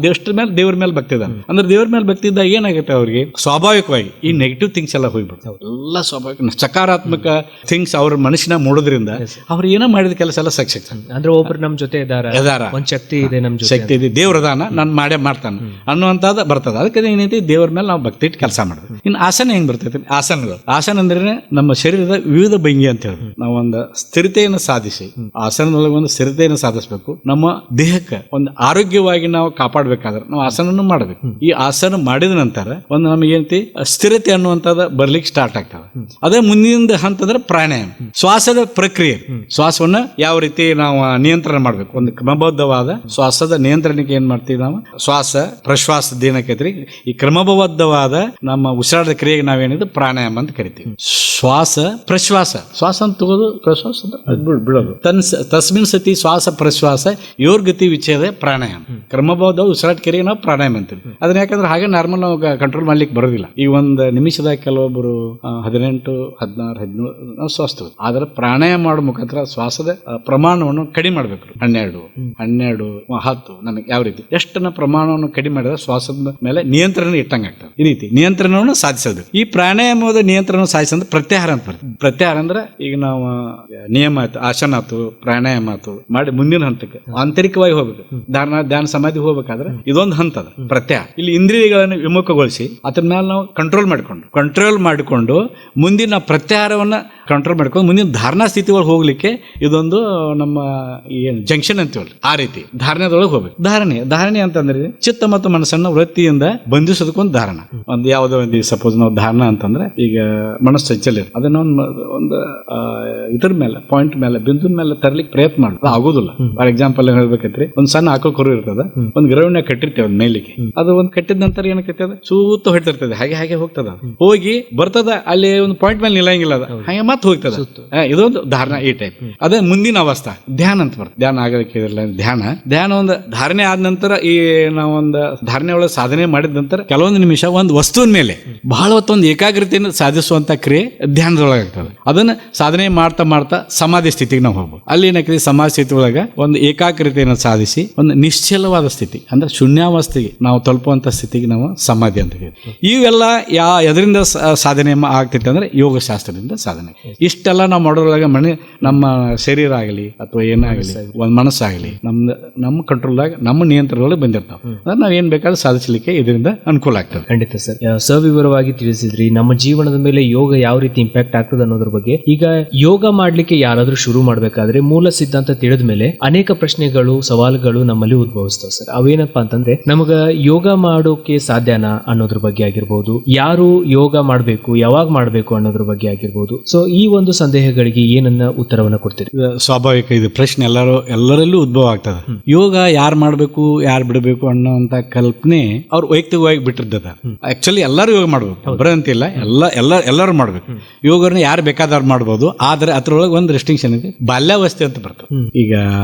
ದೇವ್ರ ಮೇಲೆ ಭಕ್ತಿ ಇದ್ದಾನೆ. ಅಂದ್ರೆ ದೇವ್ರ ಮೇಲೆ ಭಕ್ತಿ ಇದ್ದಾಗ ಏನಾಗುತ್ತೆ, ಅವ್ರಿಗೆ ಸ್ವಾಭಾವಿಕವಾಗಿ ಈ ನೆಗೆಟಿವ್ ಥಿಂಗ್ಸ್ ಎಲ್ಲ ಹೋಗ್ಬಿಡ್ತಾವೆ. ಎಲ್ಲ ಸ್ವಾಭಾವಿಕ ಸಕಾರಾತ್ಮಕ ಥಿಂಗ್ಸ್ ಅವ್ರ ಮನಸ್ಸಿನ ಮೂಡೋದ್ರಿಂದ ಅವ್ರು ಏನೋ ಮಾಡಿದ ಕೆಲಸ ಎಲ್ಲ ಸಕ್ಸಸ್.
ಅಂದ್ರೆ ಒಬ್ರು ನಮ್ ಜೊತೆ ಇದಾರ, ಒಂದ್ ಶಕ್ತಿ ಇದೆ, ನಮ್
ಶಕ್ತಿ ಇದೆ, ದೇವ್ರದಾನ ನಾನು ಮಾಡೇ ಮಾಡ್ತಾನೆ ಅನ್ನುವಂಥದ್ದು ಬರ್ತದೆ. ಅದಕ್ಕೆ ಏನೈತಿ, ದೇವ್ರ ಮೇಲೆ ನಾವು ಭಕ್ತಿ ಇಟ್ಟು ಕೆಲಸ ಮಾಡೋದು. ಇನ್ನು ಆಸನ ಹೆಂಗ್ ಬರ್ತೈತಿ, ಆಸನ ಅಂದ್ರೆ ನಮ್ಮ ಶರೀರದ ವಿವಿಧ ಭಂಗಿ ಅಂತ ಹೇಳಿ ನಾವು ಒಂದು ಸ್ಥಿರತೆಯನ್ನು ಸಾಧಿಸಿ, ಆಸನದೊಳಗೆ ಒಂದು ಸ್ಥಿರತೆಯನ್ನು ಸಾಧಿಸಬೇಕು. ನಮ್ಮ ದೇಹಕ್ಕೆ ಒಂದು ಆರೋಗ್ಯವಾಗಿ ನಾವು ಕಾಪಾಡಬೇಕಾದ್ರೆ ನಾವು ಆಸನ ಮಾಡಬೇಕು. ಈ ಆಸನ ಮಾಡಿದ ನಂತರ ಒಂದು ನಮಗೆ ಏನಂತಿ ಸ್ಥಿರತೆ ಅನ್ನುವಂಥದ್ದು ಬರ್ಲಿಕ್ಕೆ ಸ್ಟಾರ್ಟ್ ಆಗ್ತದೆ. ಅದೇ ಮುಂದಿನ ಹಂತ ಅಂದ್ರೆ ಪ್ರಾಣಾಯಾಮ, ಶ್ವಾಸದ ಪ್ರಕ್ರಿಯೆ. ಶ್ವಾಸವನ್ನ ಯಾವ ರೀತಿ ನಾವು ನಿಯಂತ್ರಣ ಮಾಡ್ಬೇಕು, ಒಂದು ಕ್ರಮಬದ್ಧವಾದ ಶ್ವಾಸದ ನಿಯಂತ್ರಣಕ್ಕೆ ಏನ್ ಮಾಡ್ತೀವಿ ನಾವು, ಶ್ವಾಸ ಪ್ರಶ್ವಾಸದ ಏನಕ್ಕೈತ್ರಿ, ಈ ಕ್ರಮಬದ್ಧವಾದ ನಮ್ಮ ಉಸಿರಾಟದ ಕ್ರಿಯೆಗೆ ನಾವೇನಿದೆ ಪ್ರಾಣಾಯಾಮ ಅಂತ ಕರಿತೀವಿ. ಶ್ವಾಸ ಪ್ರಶ್ವಾಸ, ಶ್ವಾಸ ಅಂತ ತಗೋದು, ಪ್ರಶ್ವಾಸ ಬಿಡೋದು. ತಸ್ಮಿನ್ ಸತಿ ಶ್ವಾಸ ಪ್ರಶ್ವಾಸ ಯೋರ್ಗತಿ ವಿಚ್ಛೇದ ಪ್ರಾಣಾಯಾಮ. ಕ್ರಮಬದ್ಧ ಉಸಿರಾಟ ಕ್ರಿಯೆ ನಾವು ಪ್ರಾಣಾಯಾಮ ಅಂತೀವಿ. ಅದನ್ನ ಯಾಕಂದ್ರೆ ಹಾಗೆ ನಾರ್ಮಲ್ ನಾವು ಕಂಟ್ರೋಲ್ ಮಾಡ್ಲಿಕ್ಕೆ ಬರೋದಿಲ್ಲ. ಈ ಒಂದು ನಿಮಿಷದಾಗ ಕೆಲವೊಬ್ಬರು 18, 16, 17 ನಾವು ಶ್ವಾಸ ಆದ್ರೆ ಪ್ರಾಣಾಯಾಮ ಮಾಡೋ ಮುಖಾಂತರ ಶ್ವಾಸದ ಪ್ರಮಾಣವನ್ನು ಕಡಿಮೆ ಮಾಡ್ಬೇಕು. 12 12, 10 ನನಗೆ ಯಾವ ರೀತಿ ಎಷ್ಟನ್ನ ಪ್ರಮಾಣವನ್ನು ಕಡಿಮೆ ಮಾಡಿದ್ರೆ ಶ್ವಾಸದ ಮೇಲೆ ನಿಯಂತ್ರಣ ಇಟ್ಟಂಗೆ ಆಗ್ತದೆ. ಈ ರೀತಿ ನಿಯಂತ್ರಣವನ್ನು ಸಾಧಿಸೋದು. ಈ ಪ್ರಾಣಾಯಾಮದ ನಿಯಂತ್ರಣ ಸಾಧಿಸಂದ್ರೆ ಪ್ರತ್ಯಾಹಾರ ಅಂತ ಬರ್ತದೆ. ಪ್ರತ್ಯಾಹಾರ ಅಂದ್ರೆ ಈಗ ನಾವು ನಿಯಮ ಆಯ್ತು, ಆಸನ ಆಯ್ತು, ಪ್ರಾಣಾಯಾಮ ಆಯ್ತು ಮಾಡಿ ಮುಂದಿನ ಹಂತಕ್ಕೆ ಆಂತರಿಕವಾಗಿ ಹೋಗ್ಬೇಕು. ಧ್ಯಾನ ಸಮಾಧಿ ಹೋಗ್ಬೇಕಾದ್ರೆ ಇದೊಂದು ಹಂತ ಅದ ಪ್ರತ್ಯಾಹಾರ. ಇಲ್ಲಿ ಇಂದ್ರಿಯಗಳನ್ನು ವಿಮುಖಗೊಳಿಸಿ ಅದ್ರ ಮೇಲೆ ನಾವು ಕಂಟ್ರೋಲ್ ಮಾಡಿಕೊಂಡು ಮುಂದಿನ ಪ್ರತ್ಯಾಹಾರವನ್ನ ಕಂಟ್ರೋಲ್ ಮಾಡ್ಕೊಂಡು ಮುಂದಿನ ಧಾರಣಾ ಸ್ಥಿತಿ ಒಳಗೆ ಹೋಗ್ಲಿಕ್ಕೆ ಇದೊಂದು ನಮ್ಮ ಏನು ಜಂಕ್ಷನ್ ಅಂತೀವಲ್ಲ ಆ ರೀತಿ ಧಾರಣೆದೊಳಗೆ ಹೋಗ್ಬೇಕು. ಧಾರಣೆ ಅಂತಂದ್ರೆ ಚಿತ್ತ ಮತ್ತು ಮನಸ್ಸನ್ನ ವೃತ್ತಿಯಿಂದ ಬಂಧಿಸೋದಕ್ಕೊಂದು ಧಾರಣ. ಒಂದು ಯಾವುದೋ ಒಂದು ಸಪೋಸ್ ನಾವು ಧಾರಣ ಅಂತಂದ್ರೆ ಈಗ ಮನಸ್ಸು ಸಂಚಲ ಇರ್ತದೆ, ಅದನ್ನ ಒಂದು ಇದ್ರ ಮೇಲೆ ಪಾಯಿಂಟ್ ಮೇಲೆ ಬಿಂದು ಮೇಲೆ ತರ್ಲಿಕ್ಕೆ ಪ್ರಯತ್ನ ಮಾಡೋದು ಆಗೋದಿಲ್ಲ. ಫಾರ್ ಎಕ್ಸಾಂಪಲ್ ಹೇಳ್ಬೇಕಂದ್ರೆ ಒಂದು ಸಣ್ಣ ಆಕಳು ಕರು ಇರ್ತದ, ಒಂದು ಗಿರವನ್ನ ಕಟ್ಟಿರ್ತೇವೆ ಒಂದ್ ಮೇಲಿಗೆ, ಅದು ಒಂದು ಕಟ್ಟಿದ ನಂತರ ಏನಕ್ಕೆ ಸೂತ್ತ ಹೊಟ್ಟಿರ್ತದೆ, ಹಾಗೆ ಹೋಗ್ತದ, ಹೋಗಿ ಬರ್ತದ, ಅಲ್ಲಿ ಒಂದು ಪಾಯಿಂಟ್ ಮೇಲೆ ನಿಲ್ಲಂಗಿಲ್ಲ, ಅದ ಹಾಗೆ ಮತ್ತೆ ಹೋಗ್ತದ. ಇದೊಂದು ಧಾರಣ ಈ ಟೈಪ್. ಅದೇ ಮುಂದಿನ ಅವಸ್ಥಾ ಧ್ಯಾನ ಅಂತ ಬರ್ತದೆ. ಧ್ಯಾನ ಆಗಲಿಕ್ಕೆ ಧ್ಯಾನ ಒಂದು ಧಾರಣೆ ಆದ ನಂತರ ಈ ನಾವೊಂದು ಧಾರಣೆ ಒಳಗೆ ಸಾಧನೆ ಮಾಡಿದ ನಂತರ ಕೆಲವೊಂದು ನಿಮಿಷ ಒಂದು ವಸ್ತುವಿನ ಮೇಲೆ ಬಹಳ ಹೊತ್ತೊಂದು ಏಕಾಗ್ರತೆಯನ್ನು ಸಾಧಿಸುವಂತ ಕ್ರಿಯೆ ಧ್ಯಾನದೊಳಗಾಗ್ತದೆ. ಅದನ್ನ ಸಾಧನೆ ಮಾಡ್ತಾ ಸಮಾಧಿ ಸ್ಥಿತಿಗೆ ನಾವು ಹೋಗ್ಬೋದು. ಅಲ್ಲಿ ಏನಾಗ್ತದೆ, ಸಮಾಧಿ ಸ್ಥಿತಿ ಒಳಗ ಒಂದು ಏಕಾಗ್ರತೆಯನ್ನು ಸಾಧಿಸಿ ಒಂದು ನಿಶ್ಚಲವಾದ ಸ್ಥಿತಿ ಅಂದ್ರೆ ಶೂನ್ಯಾವಸ್ಥೆಗೆ ನಾವು ತಲುಪುವಂತ ಸ್ಥಿತಿಗೆ ನಾವು ಸಮಾಧಿ ಅಂತ ಹೇಳ್ತೀವಿ. ಇವೆಲ್ಲ ಎದರಿಂದ ಸಾಧನೆ ಆಗ್ತೈತೆ ಅಂದ್ರೆ ಯೋಗ ಶಾಸ್ತ್ರದಿಂದ ಸಾಧನೆ. ಇಷ್ಟೆಲ್ಲ ನಾವು ಮಾಡೋದ್ರೊಳಗೆ ನಮ್ಮ ಶರೀರ ಆಗಲಿ ಅಥವಾ ಏನಾಗಲಿ ಒಂದು ಮನಸ್ಸಾಗಲಿ ನಮ್ಮ ಕಂಟ್ರೋಲ್ದಾಗ ನಮ್ಮ ನಿಯಂತ್ರಣದೊಳಗೆ ಬಂದಿರ್ತಾವೆ. ನಾವ್ ಏನ್ ಬೇಕಾದ್ರೂ ಸಾಧಿಸಲಿಕ್ಕೆ ಇದರಿಂದ ಅನುಕೂಲ ಆಗ್ತದೆ.
ಖಂಡಿತ ಸರ್, ಸವಿವರವಾಗಿ ತಿಳಿಸಿದ್ರಿ ನಮ್ಮ ಜೀವನದ ಮೇಲೆ ಯೋಗ ಯಾವ ರೀತಿ ಇಂಪ್ಯಾಕ್ಟ್ ಆಗ್ತದೆ ಅನ್ನೋದ್ರ ಬಗ್ಗೆ. ಈಗ ಯೋಗ ಮಾಡ್ಲಿಕ್ಕೆ ಯಾರಾದ್ರೂ ಶುರು ಮಾಡ್ಬೇಕಾದ್ರೆ ಮೂಲ ಸಿದ್ಧಾಂತ ತಿಳಿದ ಮೇಲೆ ಅನೇಕ ಪ್ರಶ್ನೆಗಳು ಸವಾಲುಗಳು ನಮ್ಮಲ್ಲಿ ಉದ್ಭವಿಸ್ತವೆ ಸರ್. ಅವೇನಪ್ಪಾ ಅಂತಂದ್ರೆ ನಮಗ ಯೋಗ ಮಾಡೋಕೆ ಸಾಧ್ಯನಾ ಅನ್ನೋದ್ರ ಬಗ್ಗೆ ಆಗಿರ್ಬೋದು, ಯಾರು ಯೋಗ ಮಾಡ್ಬೇಕು ಯಾವಾಗ ಮಾಡ್ಬೇಕು ಅನ್ನೋದ್ರ ಬಗ್ಗೆ ಆಗಿರ್ಬೋದು. ಸೊ ಈ ಒಂದು ಸಂದೇಹಗಳಿಗೆ ಏನನ್ನ ಉತ್ತರವನ್ನ ಕೊಡ್ತೀರಿ?
ಸ್ವಾಭಾವಿಕ ಇದು ಪ್ರಶ್ನೆ ಎಲ್ಲರಲ್ಲೂ ಉದ್ಭವ ಆಗ್ತದೆ. ಯೋಗ ಯಾರು ಮಾಡ್ಬೇಕು ಯಾರು ಬಿಡಬೇಕು ಅನ್ನೋಂತ ಕಲ್ಪನೆ ಅವ್ರು ವೈಯಕ್ತಿಕವಾಗಿ ಬಿಟ್ಟಿರ್ತದ. ಆಕ್ಚುಲಿ ಎಲ್ಲರೂ ಯೋಗ ಮಾಡ್ಬೇಕು, ಬರಂತಿಲ್ಲ, ಎಲ್ಲರೂ ಮಾಡ್ಬೇಕು. ಯೋಗನ ಯಾರು ಬೇಕಾದವ್ರು ಮಾಡ್ಬೋದು. ಆದ್ರೆ ಅದ್ರೊಳಗೆ ಒಂದು ರೆಸ್ಟ್ರಿಕ್ಷನ್ ಇದೆ, ಬಾಲ್ಯಾವಸ್ಥೆ ಅಂತ ಬರ್ತದೆ. ಈಗ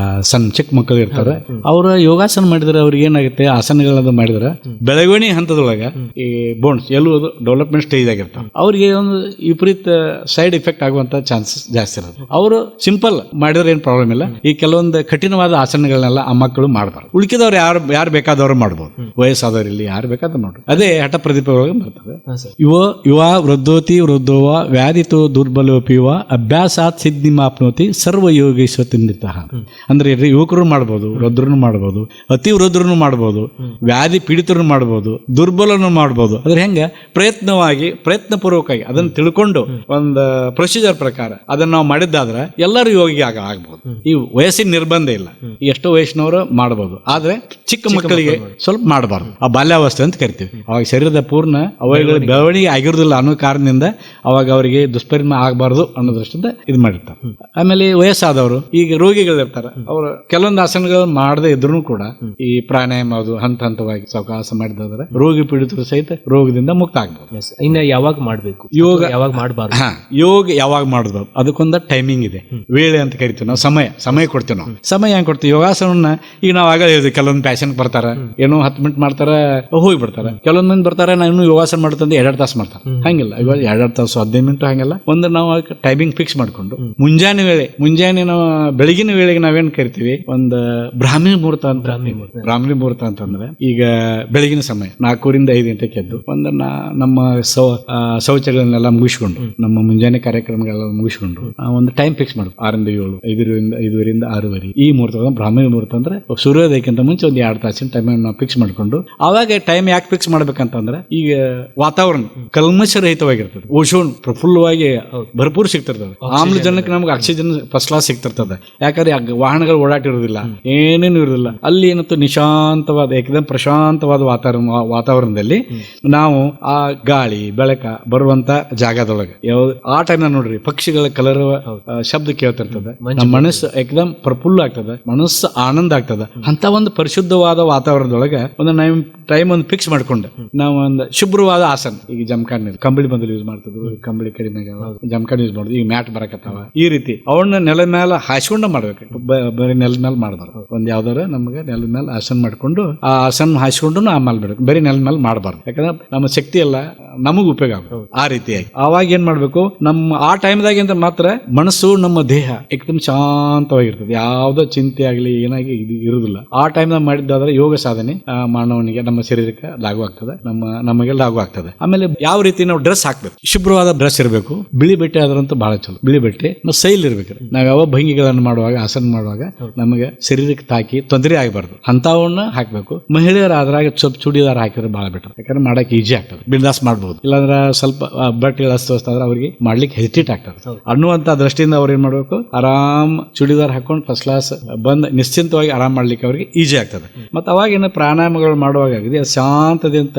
ಸಣ್ಣ ಚಿಕ್ಕ ಮಕ್ಕಳು ಇರ್ತಾರೆ, ಅವ್ರ ಯೋಗಾಸನ ಮಾಡಿದ್ರೆ ಅವ್ರಿಗೆ ಏನಾಗುತ್ತೆ, ಆಸನಗಳನ್ನ ಮಾಡಿದ್ರೆ ಬೆಳವಣಿಗೆ ಹಂತದೊಳಗ ಈ ಬೋನ್ಸ್ ಎಲ್ಲೂ ಡೆವಲಪ್ಮೆಂಟ್ ಸ್ಟೇಜ್ ಆಗಿರ್ತಾವ, ಅವ್ರಿಗೆ ಒಂದು ವಿಪರೀತ ಸೈಡ್ ಎಫೆಕ್ಟ್ ಆಗುವಂತ ಚಾನ್ಸಸ್ ಜಾಸ್ತಿ ಇರುತ್ತೆ. ಅವರು ಸಿಂಪಲ್ ಮಾಡಿದ್ರೆ ಏನ್ ಪ್ರಾಬ್ಲಮ್ ಇಲ್ಲ. ಈ ಕೆಲವೊಂದು ಕಠಿಣವಾದ ಆಸನಗಳನ್ನೆಲ್ಲ ಆ ಮಕ್ಕಳು ಮಾಡಬಾರ್ದು. ಉಳಿಕಿದವ್ರು ಯಾರು ಬೇಕಾದವ್ರು ಮಾಡ್ಬೋದು, ವಯಸ್ಸಾದವ್ರು ಇಲ್ಲಿ ಯಾರು ಬೇಕಾದ್ರೂ ಮಾಡ್ಬೋದು. ಅದೇ ಹಠ ಪ್ರದೀಪ ಬರ್ತದೆ. ಯುವ ವೃದ್ಧೋತಿ ವೃದ್ಧೋವ ವ್ಯಾಧಿತೋ ದುರ್ಬಲೋಪಿವ ಅಭ್ಯಾಸಾತ್ ಸಿದ್ಧಿಮಾಪ್ನೋತಿ ಸರ್ವ ಯೋಗೇಶ್ವರ ತಿಂದಿತಃ. ಅಂದ್ರೆ ಯುವಕರು ಮಾಡ್ಬೋದು, ವೃದ್ಧರನ್ನು ಮಾಡ್ಬೋದು, ಅತಿ ವೃದ್ಧರನ್ನು ಮಾಡ್ಬೋದು, ವ್ಯಾಧಿ ಪೀಡಿತರನ್ನು ಮಾಡ್ಬೋದು, ದುರ್ಬಲನ್ನು ಮಾಡ್ಬೋದು. ಅದ್ರ ಹೆಂಗ ಪ್ರಯತ್ನ ಪೂರ್ವಕವಾಗಿ ಅದನ್ನ ತಿಳ್ಕೊಂಡು ಒಂದು ಪ್ರೊಸೀಜರ್ ಪ್ರಕಾರ ಅದನ್ನ ನಾವು ಮಾಡಿದ್ದಾದ್ರೆ ಎಲ್ಲರೂ ಯೋಗಿ ಆಗ್ಬೋದು. ಈ ವಯಸ್ಸಿನ ನಿರ್ಬಂಧ ಇಲ್ಲ, ಎಷ್ಟೋ ವಯಸ್ಸಿನವರು ಮಾಡ್ಬೋದು. ಆದ್ರೆ ಚಿಕ್ಕ ಮಕ್ಕಳಿಗೆ ಸ್ವಲ್ಪ ಮಾಡಬಾರ್ದು. ಆ ಬಾಲ್ಯಾವಸ್ಥೆ ಅಂತ ಕರಿತೀವಿ. ಅವಾಗ ಶರೀರದ ಪೂರ್ಣ ಅವಯಗಳ ಬೆಳವಣಿಗೆ ಆಗಿರೋದಿಲ್ಲ ಅನ್ನೋ ಕಾರಣದಿಂದ ಅವಾಗ ಅವರಿಗೆ ದುಷ್ಪರಿಣಾಮ ಆಗಬಾರ್ದು ಅನ್ನೋ ದೃಷ್ಟಿಯಿಂದ ಇದು ಮಾಡಿರ್ತಾರೆ. ಆಮೇಲೆ ವಯಸ್ಸಾದವರು ಈಗ ರೋಗಿಗಳಿರ್ತಾರೆ, ಅವರು ಕೆಲವೊಂದು ಆಸನಗಳು ಮಾಡದೇ ಇದ್ರು ಕೂಡ ಈ ಪ್ರಾಣಾಯಾಮ ಅದು ಹಂತವಾಗಿ ಸಾವಕಾಶ ಮಾಡಿದ್ರೆ ರೋಗಿ ಪೀಡಿತರು ಸಹಿತ ರೋಗದಿಂದ ಮುಕ್ತ ಆಗ್ಬೋದು.
ಇನ್ನ ಯಾವಾಗ ಮಾಡ್ಬೇಕು ಯೋಗ, ಯಾವಾಗ ಮಾಡಬಾರ್ದು?
ಯೋಗ ಯಾವಾಗ ಮಾಡಿದ್ರು ಅದಕ್ಕೊಂದು ಟೈಮಿಂಗ್ ಇದೆ, ವೇಳೆ ಅಂತ ಕರಿತೀವಿ ನಾವು. ಸಮಯ ಕೊಡ್ತೀವಿ ನಾವು. ಸಮಯ ಹೆಂಗ್ ಕೊಡ್ತೀವಿ? ಯೋಗಾಸನ ಈಗ ನಾವು ಆಗ ಹೇಳಿದ್ವಿ, ಕೆಲವೊಂದು ಪ್ಯಾಷನ್ ಬರ್ತಾರೆ, ಏನೋ 10 ಮಿನಿಟ್ ಮಾಡ್ತಾರೆ ಹೋಗಿ ಬಿಡ್ತಾರೆ. ಕೆಲವೊಂದು ಮಂದಿ ಬರ್ತಾರೆ, ನಾನು ಇನ್ನೂ ಯೋಗಾಸನ ಮಾಡ್ತಂದ್ರೆ 2 ತಾಸು ಮಾಡ್ತಾರೆ. ಹಂಗಿಲ್ಲ, ಇವಾಗ 2 ತಾಸು 15 ಮಿನಿಟ್ ಹಂಗಲ್ಲ. ಒಂದು ನಾವು ಟೈಮಿಂಗ್ ಫಿಕ್ಸ್ ಮಾಡ್ಕೊಂಡು ಮುಂಜಾನೆ ನಾವು ಬೆಳಗಿನ ವೇಳೆಗೆ ನಾವೇನ್ ಕರಿತೀವಿ, ಒಂದು ಬ್ರಾಹ್ಮಿ ಮುಹೂರ್ತ ಅಂತಂದ್ರೆ ಈಗ ಬೆಳಗಿನ ಸಮಯ 4ರಿಂದ 5 ಗಂಟೆಗೆ ಎದ್ದು ಒಂದು ನಮ್ಮ ಶೌಚಗಳನ್ನೆಲ್ಲ ಮುಗಿಸ್ಕೊಂಡು ನಮ್ಮ ಮುಂಜಾನೆ ಕಾರ್ಯಕ್ರಮಗಳೆಲ್ಲ ಮುಗಿಸ್ಕೊಂಡು ಒಂದು ಟೈಮ್ ಫಿಕ್ಸ್ ಮಾಡು, 6ರಿಂದ 7, 5ರಿಂದ 6:30 ಈ ಮುಹೂರ್ತ ಬ್ರಾಹ್ಮಿ ಮುಹೂರ್ತ ಅಂದ್ರೆ ಸೂರ್ಯೋದಯಕ್ಕಿಂತ ಮುಂಚೆ ಒಂದು 2 ತಾಸಿನ ಟೈಮ್ ನಾವು ಫಿಕ್ಸ್ ಮಾಡ್ಕೊಂಡು, ಅವಾಗ ಟೈಮ್ ಯಾಕೆ ಫಿಕ್ಸ್ ಮಾಡ್ಬೇಕಂತಂದ್ರೆ ಈಗ ವಾತಾವರಣ ಕಲ್ಮಶರಹಿತವಾಗಿರ್ತದೆ, ಓಶೋನ್ ಪ್ರಫುಲ್ಲವಾಗಿ ಭರ್ಪೂರ್ ಸಿಗ್ತಿರ್ತದೆ, ಆಮ್ಲಜನಕ ನಮ್ಗೆ ಆಕ್ಸಿಜನ್ ಫಸ್ಟ್ ಕ್ಲಾಸ್ ಸಿಗ್ತಿರ್ತದೆ. ಯಾಕಂದ್ರೆ ವಾಹನಗಳು ಓಡಾಟ ಇರೋದಿಲ್ಲ, ಏನೇನು ಇರೋದಿಲ್ಲ. ಅಲ್ಲಿ ಏನಂತ ನಿಶಾಂತವಾದ ಏಕದಮ್ ಪ್ರಶಾಂತವಾದ ವಾತಾವರಣದಲ್ಲಿ ನಾವು ಆ ಗಾಳಿ ಬೆಳಕ ಬರುವಂತ ಜಾಗದೊಳಗೆ ಆ ಟೈಮ್ ನೋಡ್ರಿ ಪಕ್ಷಿಗಳ ಕಲರ್ ಶಬ್ದ ಕೇಳ್ತಿರ್ತದೆ, ನಮ್ಮ ಮನಸ್ಸು ಏಕದಮ್ ಪ್ರಫುಲ್ಲ ಆಗ್ತದೆ, ಮನಸ್ಸು ಆನಂದ ಆಗ್ತದೆ. ಅಂತ ಒಂದು ಪರಿಶುದ್ಧವಾದ ವಾತಾವರಣದೊಳಗೆ ಒಂದು ಟೈಮ್ ಒಂದು ಫಿಕ್ಸ್ ಮಾಡ್ಕೊಂಡು ನಾವು ಒಂದು ಶುಭ್ರವಾದ ಆಸನ, ಈಗ ಜಮಖಾನ್ ಕಂಬಳಿ ಬಂದಲ್ಲಿ ಯೂಸ್ ಮಾಡ್ತಿದ್ವಿ, ಕಂಬಳಿ ಕಡಿಮೆ ಜಮಖಾನ್ ಯೂಸ್ ಮಾಡುದು, ಈಗ ಮ್ಯಾಟ್ ಬರಕತ್ತಾವ. ಈ ರೀತಿ ಅವನ್ನ ನೆಲದ ಮೇಲೆ ಹಾಸ್ಕೊಂಡು ಮಾಡ್ಬೇಕು, ಬರೀ ನೆಲದ ಮೇಲೆ ಮಾಡಬಾರ್ದು. ಒಂದ್ ಯಾವ್ದಾರ ನಮ್ಗೆ ನೆಲದ ಮೇಲೆ ಆಸನ ಮಾಡ್ಕೊಂಡು ಆ ಆಸನ ಹಾಸ್ಕೊಂಡು ಆಮೇಲೆ ಬಿಡಬೇಕು, ಬರೀ ನೆಲದ ಮೇಲೆ ಮಾಡಬಾರ್ದು. ಯಾಕಂದ್ರೆ ನಮ್ಮ ಶಕ್ತಿ ಎಲ್ಲ ನಮಗ್ ಉಪಯೋಗ ಆಗುತ್ತೆ. ಆ ರೀತಿಯಾಗಿ ಅವಾಗ ಏನ್ ಮಾಡ್ಬೇಕು, ನಮ್ಮ ಆ ಟೈಮ್ದಾಗಿಂತ ಮಾತ್ರ ಮನಸ್ಸು ನಮ್ಮ ದೇಹ ಏಕದಮ್ ಶಾಂತವಾಗಿರ್ತದೆ, ಯಾವ್ದೋ ಚಿಂತೆ ಆಗಲಿ ಏನಾಗಿ ಇದು ಇರುವುದಿಲ್ಲ. ಆ ಟೈಮ್ನಾಗ ಮಾಡಿದ್ದಾದ್ರೆ ಯೋಗ ಸಾಧನೆ ಮಾನವನಿಗೆ ನಮ್ಮ ಶರೀರಕ್ಕೆ ಲಾಗು ಆಗ್ತದೆ, ನಮಗೆ ಲಾಗು ಆಗ್ತದೆ. ಆಮೇಲೆ ಯಾವ ರೀತಿ ನಾವು ಡ್ರೆಸ್ ಹಾಕ್ಬೇಕು, ಶುಭ್ರವಾದ ಡ್ರೆಸ್ ಇರಬೇಕು. ಬಿಳಿ ಬಟ್ಟೆ ಆದ್ರಂತೂ ಬಹಳ ಚಲೋ. ಬಿಳಿ ಬಟ್ಟೆ ಸೈಲ್ ಇರ್ಬೇಕು. ನಾವು ಯಾವ ಭಂಗಿಗಳನ್ನು ಮಾಡುವಾಗ, ಆಸನ ಮಾಡುವಾಗ ನಮಗೆ ಶರೀರಕ್ಕೆ ತಾಕಿ ತೊಂದರೆ ಆಗಬಾರ್ದು, ಅಂತವನ್ನ ಹಾಕ್ಬೇಕು. ಮಹಿಳೆಯರ ಅದ್ರಾಗ ಸ್ವಲ್ಪ ಚೂಡಿದಾರ ಹಾಕಿದ್ರೆ ಬಹಳ ಬೆಟರ್, ಯಾಕಂದ್ರೆ ಮಾಡಕ್ಕೆ ಈಜಿ ಆಗ್ತದೆ, ಬಿಂದಾಸ್ ಮಾಡ್ಬೋದು. ಇಲ್ಲಾಂದ್ರೆ ಸ್ವಲ್ಪ ಬಟ್ಟೆಗಳು ಅಸ್ತವ್ಯಸ್ತ ಅವ್ರಿಗೆ ಮಾಡ್ಲಿಕ್ಕೆ ಹೆಸಿಟೇಟ್ ಆಗ್ತದೆ ಅನ್ನುವಂತ ದೃಷ್ಟಿಯಿಂದ ಅವ್ರು ಏನ್ ಮಾಡ್ಬೇಕು, ಆರಾಮ್ ಚೂಡಿದಾರ್ ಹಾಕೊಂಡು ಫಸ್ಟ್ ಕ್ಲಾಸ್ ಬಂದ್ ನಿಶ್ಚಿಂತವಾಗಿ ಆರಾಮ್ ಮಾಡ್ಲಿಕ್ಕೆ ಅವ್ರಿಗೆ ಈಜಿ ಆಗ್ತದೆ. ಮತ್ತೆ ಅವಾಗೇನು ಪ್ರಾಣಾಯಾಮಗಳು ಮಾಡುವಾಗ ಶಾಂತದಿಂದ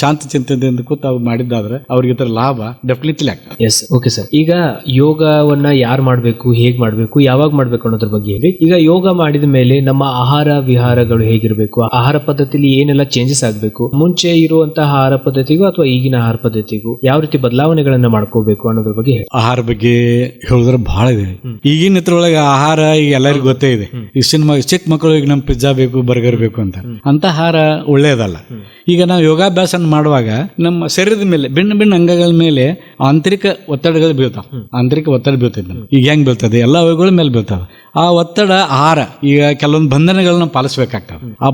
ಶಾಂತ ಚಿಂತನೆಯಿಂದ ಕೂತು ಅವ್ರು ಮಾಡಿದ್ದಾದ್ರೆ ಅವ್ರಿಗೆ ಇದರ ಲಾಭ ಡೆಫಿನೆಟ್ಲಿ ಆಗ್ತದೆ.
Yes, okay sir. ಈಗ ಯೋಗವನ್ನ ಯಾರು ಮಾಡಬೇಕು, ಹೇಗ್ ಮಾಡಬೇಕು, ಯಾವಾಗ ಮಾಡ್ಬೇಕು ಅನ್ನೋದ್ರ ಬಗ್ಗೆ ಹೇಳಿ. ಈಗ ಯೋಗ ಮಾಡಿದ ಮೇಲೆ ನಮ್ಮ ಆಹಾರ ವಿಹಾರಗಳು ಹೇಗಿರಬೇಕು, ಆಹಾರ ಪದ್ಧತಿಯಲ್ಲಿ ಏನೆಲ್ಲ ಚೇಂಜಸ್ ಆಗಬೇಕು, ಮುಂಚೆ ಇರುವಂತಹ ಆಹಾರ ಪದ್ಧತಿಗೂ ಅಥವಾ ಈಗಿನ ಆಹಾರ ಪದ್ಧತಿಗೂ ಯಾವ ರೀತಿ ಬದಲಾವಣೆಗಳನ್ನ ಮಾಡ್ಕೋಬೇಕು ಅನ್ನೋದ್ರ ಬಗ್ಗೆ ಹೇಳಿ.
ಆಹಾರ ಬಗ್ಗೆ ಹೇಳಿದ್ರೆ ಬಹಳ ಇದೆ. ಈಗಿನ ಇದ್ರೊಳಗೆ ಆಹಾರ ಈಗ ಎಲ್ಲರಿಗೂ ಗೊತ್ತೇ ಇದೆ. ಈ ಚಿಕ್ಕ ಮಕ್ಕಳಿಗೆ ನಮ್ ಪಿಜ್ಜಾ ಬೇಕು, ಬರ್ಗರ್ ಬೇಕು ಅಂತ ಆಹಾರ ಒಳ್ಳೆಯದಲ್ಲ. ಈಗ ನಾವು ಯೋಗಾಭ್ಯಾಸ ಮಾಡುವಾಗ ನಮ್ಮ ಶರೀರದ ಮೇಲೆ ಭಿನ್ನ ಅಂಗಗಳ ಮೇಲೆ ಆಂತರಿಕ ಒತ್ತಡಗಳು ಬೀಳ್ತಾವ. ಆಂತರಿಕ ಒತ್ತಡ ಬೀಳ್ತದೆ. ಈಗ ಹೆಂಗ್ ಬೀಳ್ತದೆ, ಎಲ್ಲ ಅವುಗಳ ಮೇಲೆ ಬೀಳ್ತಾವೆ. ಆ ಒತ್ತಡ ಆಹಾರ ಈಗ ಕೆಲವೊಂದು ಬಂಧನಗಳನ್ನ ಪಾಲಿಸ್ಬೇಕಾಗ್ತದೆ. ಆ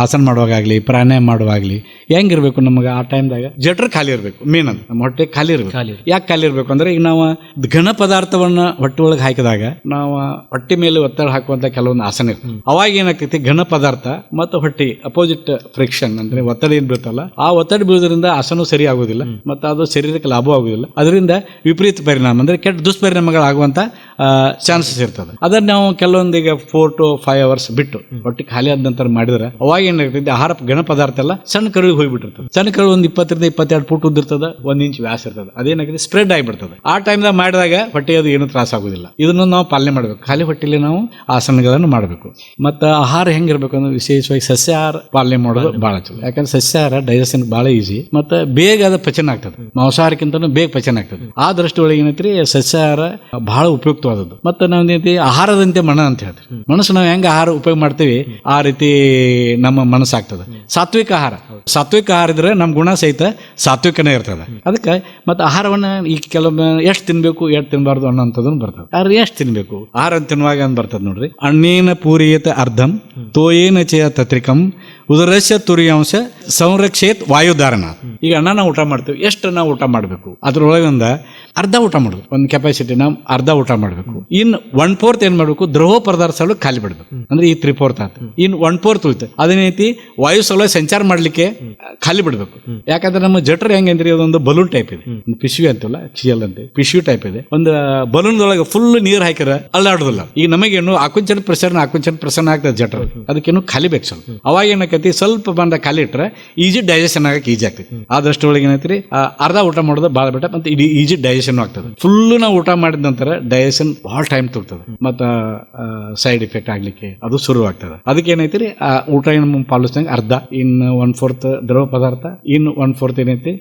ಆಸನ ಮಾಡುವಾಗಲಿ ಪ್ರಾಣಾಯಾಮ ಮಾಡುವಾಗ್ಲಿ ಹೆಂಗಿರ್ಬೇಕು, ನಮಗೆ ಆ ಟೈಮ್ದಾಗ ಜಠರ ಖಾಲಿ ಇರಬೇಕು. ಮೇನ್ ಅಂತ ನಮ್ಮ ಹೊಟ್ಟೆ ಖಾಲಿ ಇರ್ಬೇಕು. ಯಾಕೆ ಖಾಲಿ ಇರ್ಬೇಕು ಅಂದ್ರೆ, ಈಗ ನಾವು ಘನ ಪದಾರ್ಥವನ್ನ ಹೊಟ್ಟೆ ಒಳಗೆ ಹಾಕಿದಾಗ ನಾವು ಹೊಟ್ಟೆ ಮೇಲೆ ಒತ್ತಡ ಹಾಕುವಂತ ಕೆಲವೊಂದು ಆಸನ ಇರ್ತದೆ. ಅವಾಗ ಏನಾಗ್ತೈತಿ, ಘನ ಪದಾರ್ಥ ಮತ್ತು ಹೊಟ್ಟೆ ಅಪೋಸಿಟ್ ಫ್ರಿಕ್ಷನ್ ಅಂದ್ರೆ ಒತ್ತಡ ಏನ್ ಬೀಳ್ತಲ್ಲ, ಆ ಒತ್ತಡ ಬೀಳೋದ್ರಿಂದ ಆಸನ ಸರಿ ಆಗೋದಿಲ್ಲ ಮತ್ತು ಅದು ಶರೀರಕ್ಕೆ ಲಾಭ ಆಗೋದಿಲ್ಲ. ಅದರಿಂದ ವಿಪರೀತ ಪರಿಣಾಮ ಅಂದ್ರೆ ಕೆಟ್ಟ ದುಷ್ಪರಿಣಾಮಗಳಾಗುವಂತ ಚಾನ್ಸಸ್ ಇರ್ತದೆ. ಅದನ್ನ ನಾವು ಕೆಲವೊಂದು ಈಗ 4 to 5 hours ಬಿಟ್ಟು ಹೊಟ್ಟೆ ಖಾಲಿ ಆದ ನಂತರ ಮಾಡಿದ್ರೆ ಅವಾಗ ಏನಾಗ್ತೈತಿ, ಆಹಾರ ಘನ ಪದಾರ್ಥ ಎಲ್ಲ ಸಣ್ಣ ಕರುವಿಗೆ ಹೋಗ್ಬಿಟ್ಟಿರ್ತದೆ. ಸಣ್ಣ ಕರು ಒಂದು 20-22 ಫೂಟ್ ಉದ್ದಿರ್ತದೆ, 1 ಇಂಚ್ ವ್ಯಾಸ ಇರ್ತದೆ. ಅದೇನಾಗಿದೆ, ಸ್ಪ್ರೆಡ್ ಆಗಿಬಿಡ್ತದೆ. ಆ ಟೈಮ್ದಾಗ ಮಾಡಿದಾಗ ಹೊಟ್ಟೆ ಅದು ಏನು ತ್ರಾಸ ಆಗೋದಿಲ್ಲ. ಇದನ್ನು ನಾವು ಪಾಲನೆ ಮಾಡಬೇಕು. ಖಾಲಿ ಹೊಟ್ಟೆಲಿ ನಾವು ಆಸನಗಳನ್ನು ಮಾಡಬೇಕು. ಮತ್ತು ಆಹಾರ ಹೆಂಗಿರ್ಬೇಕು ಅಂದ್ರೆ, ವಿಶೇಷವಾಗಿ ಸಸ್ಯಾಹಾರ ಪಾಲನೆ ಮಾಡೋದು ಬಹಳ ಚಲೋ. ಯಾಕಂದ್ರೆ ಸಸ್ಯಾಹಾರ ಡೈಜೆಷನ್ ಬಹಳ ಈಸಿ ಮತ್ತು ಬೇಗ ಅದು ಪಚನ ಆಗ್ತದೆ. ಮಾಂಸಾಹಾರಕ್ಕಿಂತ ಬೇಗ ಪಚನ ಆಗ್ತದೆ. ಆ ದೃಷ್ಟಿ ಒಳಗೆ ಏನೈತ್ರಿ, ಸಸ್ಯಾಹಾರ ಬಹಳ ಉಪಯುಕ್ತವಾದದ್ದು. ಮತ್ತು ನಾವೇನೈತಿ, ಆಹಾರದಂತೆ ಮನ ಅಂತ ಹೇಳ್ತೀವಿ. ಮನಸ್ಸು ನಾವು ಹೆಂಗೆ ಆಹಾರ ಉಪಯೋಗ ಮಾಡ್ತೀವಿ ಆ ರೀತಿ ನಮ್ಮ ಮನಸ್ಸಾಗ್ತದೆ. ಸಾತ್ವಿಕ ಆಹಾರ ಇದ್ರೆ ನಮ್ಮ ಗುಣ ಸಹಿತ ಸಾತ್ವಿಕನೇ ಇರ್ತದೆ. ಅದಕ್ಕೆ ಮತ್ತೆ ಆಹಾರವನ್ನ ಈಗ ಕೆಲವೊಮ್ಮೆ ಎಷ್ಟು ತಿನ್ಬೇಕು, ಎಷ್ಟು ತಿನ್ಬಾರ್ದು ಅನ್ನೋಂಥದ್ದನ್ನು ಬರ್ತದೆ. ಆದ್ರೆ ಎಷ್ಟು ತಿನ್ಬೇಕು ಆಹಾರ ತಿನ್ನುವಾಗ ಅಂತ ಬರ್ತದೆ ನೋಡ್ರಿ. ಅಣ್ಣೇನ ಪೂರಿಯತ ಅರ್ಧಂ ತೋಯೇನ ಚಯ ತತ್ರಿಕಂ ಉದರಸ್ಯ ತುರಿಯಾಂಶ ಸಂರಕ್ಷೇತ್ ವಾಯುಧಾರಣ. ಈಗ ಅನ್ನ ಊಟ ಮಾಡ್ತೀವಿ, ಎಷ್ಟು ನಾವು ಊಟ ಮಾಡಬೇಕು, ಅದ್ರೊಳಗೊಂದ ಅರ್ಧ ಊಟ ಮಾಡಬೇಕು. ಒಂದು ಕೆಪಾಸಿಟಿ ನಾವು ಅರ್ಧ ಊಟ ಮಾಡಬೇಕು. ಇನ್ನು 1/4 ಏನ್ ಮಾಡಬೇಕು, ದ್ರವ ಪದಾರ್ಥಗಳು ಖಾಲಿ ಬಿಡಬೇಕು. ಅಂದ್ರೆ ಈ 3/4 ಆಯ್ತು. ಇನ್ನು 1/4 ಉಳಿತು, ಅದೇನೈತಿ ವಾಯು ಸಲುವಾಗಿ ಸಂಚಾರ ಮಾಡ್ಲಿಕ್ಕೆ ಖಾಲಿ ಬಿಡಬೇಕು. ಯಾಕಂದ್ರೆ ನಮ್ಮ ಜಠರ ಹೆಂಗಂದ್ರೆ ಅದೊಂದು ಬಲೂನ್ ಟೈಪ್ ಇದೆ. ಒಂದು ಪಿಶ್ವಿ ಅಂತಲ್ಲ, ಚಿಯಲ್ ಅಂತ ಪಿಶ್ವಿ ಟೈಪ್ ಇದೆ. ಒಂದು ಬಲೂನ್ ಒಳಗೆ ಫುಲ್ ನೀರು ಹಾಕಿರ ಅಲ್ಲಾಡುದಿಲ್ಲ. ಈಗ ನಮಗೇನು ಆಕುಂಚನ ಪ್ರಸರಣ ಆಗ್ತದೆ ಜಠರ, ಅದಕ್ಕೇನು ಖಾಲಿ ಬೇಕು ಸ್ವಲ್ಪ. ಅವಾಗ ಏನಕತಿ, ಸ್ವಲ್ಪ ಬಂದ ಖಾಲಿ ಇಟ್ರೆ ಈಜಿ ಡೈಜೆಷನ್ ಆಗಕ್ಕೆ ಈಜಿ ಆಗ್ತೈತಿ. ಆ ದೃಷ್ಟಿ ಒಳಗೆ ಏನೈತ್ರಿ, ಅರ್ಧ ಊಟ ಮಾಡೋದು ಭಾಳ ಬೆಟ ಮತ್ತೆ ಇಡೀ ಈಜಿ ಡೈಜೆಷನ್ ಆಗ್ತದೆ. ಫುಲ್ ನಾವು ಊಟ ಮಾಡಿದ ನಂತರ ಡೈಜೆಷನ್ ಬಹಳ ಟೈಮ್ ತಗೋತದೆ ಮತ್ತು ಸೈಡ್ ಎಫೆಕ್ಟ್ ಆಗ್ಲಿಕ್ಕೆ ಅದು ಶುರು ಆಗ್ತದೆ. ಅದಕ್ಕೆ ಏನೈತಿ, ಆ ಊಟ ಏನು ಪಾಲಿಸಿದಂಗೆ ಅರ್ಧ, ಇನ್ನು 1/4 ದ್ರವ ಪದಾರ್ಥ, ಇನ್ನು 1/4 ಏನೈತಿ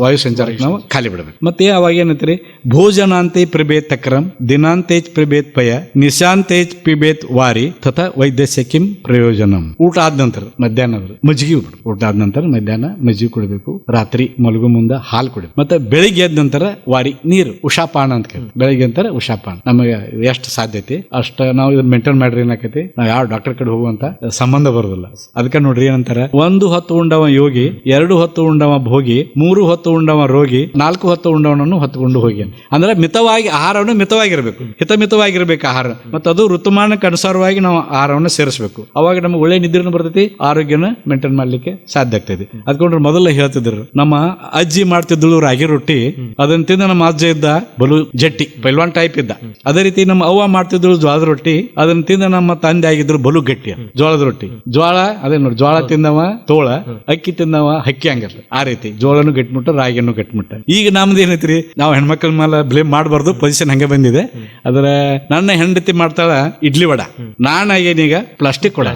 ವಾಯು ಸಂಚಾರಕ್ಕೆ ನಾವು ಖಾಲಿ ಬಿಡಬೇಕು. ಮತ್ತೆ ಅವಾಗ ಏನೈತ್ರಿ, ಭೋಜನಾಂತೆ ಪಿಬೇತ್ ತಕ್ರಂ ದಿನಾಂತೇಜ್ ಪಿಬೇತ್ ಪಯ ನಿಶಾಂತೇಜ್ ಪಿಬೇತ್ ವಾರಿ ತಥಾ ವೈದ್ಯಸ್ಯ ಕಿಂ ಪ್ರಯೋಜನಂ. ಊಟ ಆದ ನಂತರ ಮಧ್ಯಾಹ್ನ ಮಜ್ಜಿಗೆ ಊಟ ಆದ ನಂತರ ಮಧ್ಯಾಹ್ನ ಮಜ್ಜಿಗೆ ಕುಡಿಬೇಕು. ರಾತ್ರಿ ಮಲಗು ಮುಂದೆ ಹಾಲು ಕುಡಿಬೇಕು. ಮತ್ತೆ ಬೆಳಿಗ್ಗೆ ಎದ್ದ ನಂತರ ವಾರಿ ನೀರು, ಉಷಾಪಾನ ಅಂತ ಕೇಳಿ. ಬೆಳಿಗ್ಗೆ ಅಂತಾರೆ ಉಷಾಪಾನ. ನಮಗೆ ಎಷ್ಟು ಸಾಧ್ಯತೆ ಅಷ್ಟ ನಾವು ಇದನ್ನ ಮೇಂಟೈನ್ ಮಾಡ್ರಿ. ಏನಾಕೈತಿ, ನಾವು ಯಾವ ಡಾಕ್ಟರ್ ಕಡೆ ಹೋಗುವಂತ ಸಂಬಂಧ ಬರೋದಿಲ್ಲ. ಅದಕ್ಕೆ ನೋಡ್ರಿ ಏನಂತಾರೆ, 1 ಹೊತ್ತು ಉಂಡವ ಯೋಗಿ, 2 ಹೊತ್ತು ಉಂಡವ ಭೋಗಿ, 3 ಹೊತ್ತು ಉಂಡವ ರೋಗಿ, 4 ಹೊತ್ತು ಉಂಡವನನ್ನು ಹೊತ್ತುಕೊಂಡು ಹೋಗಿ. ಅಂದ್ರೆ ಮಿತವಾಗಿ ಆಹಾರವನ್ನು ಮಿತವಾಗಿರ್ಬೇಕು, ಹಿತಮಿತವಾಗಿರ್ಬೇಕು ಆಹಾರ. ಮತ್ತು ಅದು ಋತುಮಾನಕ್ಕೆ ಅನುಸಾರವಾಗಿ ನಾವು ಆಹಾರವನ್ನು ಸೇರಿಸಬೇಕು. ಅವಾಗ ನಮ್ಗೆ ಒಳ್ಳೆ ನಿದ್ರೆನೂ ಬರ್ತೈತಿ, ಆರೋಗ್ಯನ ಮೇಂಟೈನ್ ಮಾಡ್ಲಿಕ್ಕೆ ಸಾಧ್ಯ ಆಗ್ತೈತಿ. ಅದ್ಕೊಂಡ್ರೆ ಮೊದಲ ಹೇಳ್ತಿದ್ರು, ನಮ್ಮ ಅಜ್ಜಿ ಮಾಡ್ತಿದ್ದಳು ರಾಗಿ ರೊಟ್ಟಿ, ಅದನ್ನ ತಿಂದ ನಮ್ಮ ಅಜ್ಜ ಇದ್ದ ಬಲು ಜಟ್ಟಿ ಪೈಲ್ವಾನ್ ಟೈಪ್ ಇದ್ದ. ಅದೇ ರೀತಿ ನಮ್ಮ ಅವ್ವ ಮಾಡ್ತಿದ್ರು ಜೋಳದ ರೊಟ್ಟಿ, ಅದನ್ನ ತಿಂದ ನಮ್ಮ ತಂದೆ ಆಗಿದ್ರು ಬಲು ಗಟ್ಟಿ. ಜೋಳದ ರೊಟ್ಟಿ, ಜೋಳ ಅದೇ ನೋಡಿ, ಜೋಳ ತಿಂದವ ತೋಳ, ಅಕ್ಕಿ ತಿಂದವ ಹಕ್ಕಿ ಹಂಗಲ್ಲ. ಆ ರೀತಿ ಜೋಳನು ಗಟ್ಟಿಮುಟ್ಟ, ರಾಗಿಯನ್ನು ಗಟ್ಟಿಮುಟ್ಟ. ಈಗ ನಮ್ದು ಏನೈತ್ರಿ, ನಾವು ಹೆಣ್ಮಕ್ಳ ಮೇಲೆ ಬ್ಲೇಮ್ ಮಾಡಬಾರ್ದು, ಪೊಸಿಷನ್ ಹಂಗೆ ಬಂದಿದೆ. ಅದರ ನನ್ನ ಹೆಂಡತಿ ಮಾಡ್ತಾಳ ಇಡ್ಲಿ ವಡ, ನಾನು ಆಗೇನೀಗ ಪ್ಲಾಸ್ಟಿಕ್ ಕೊಡ.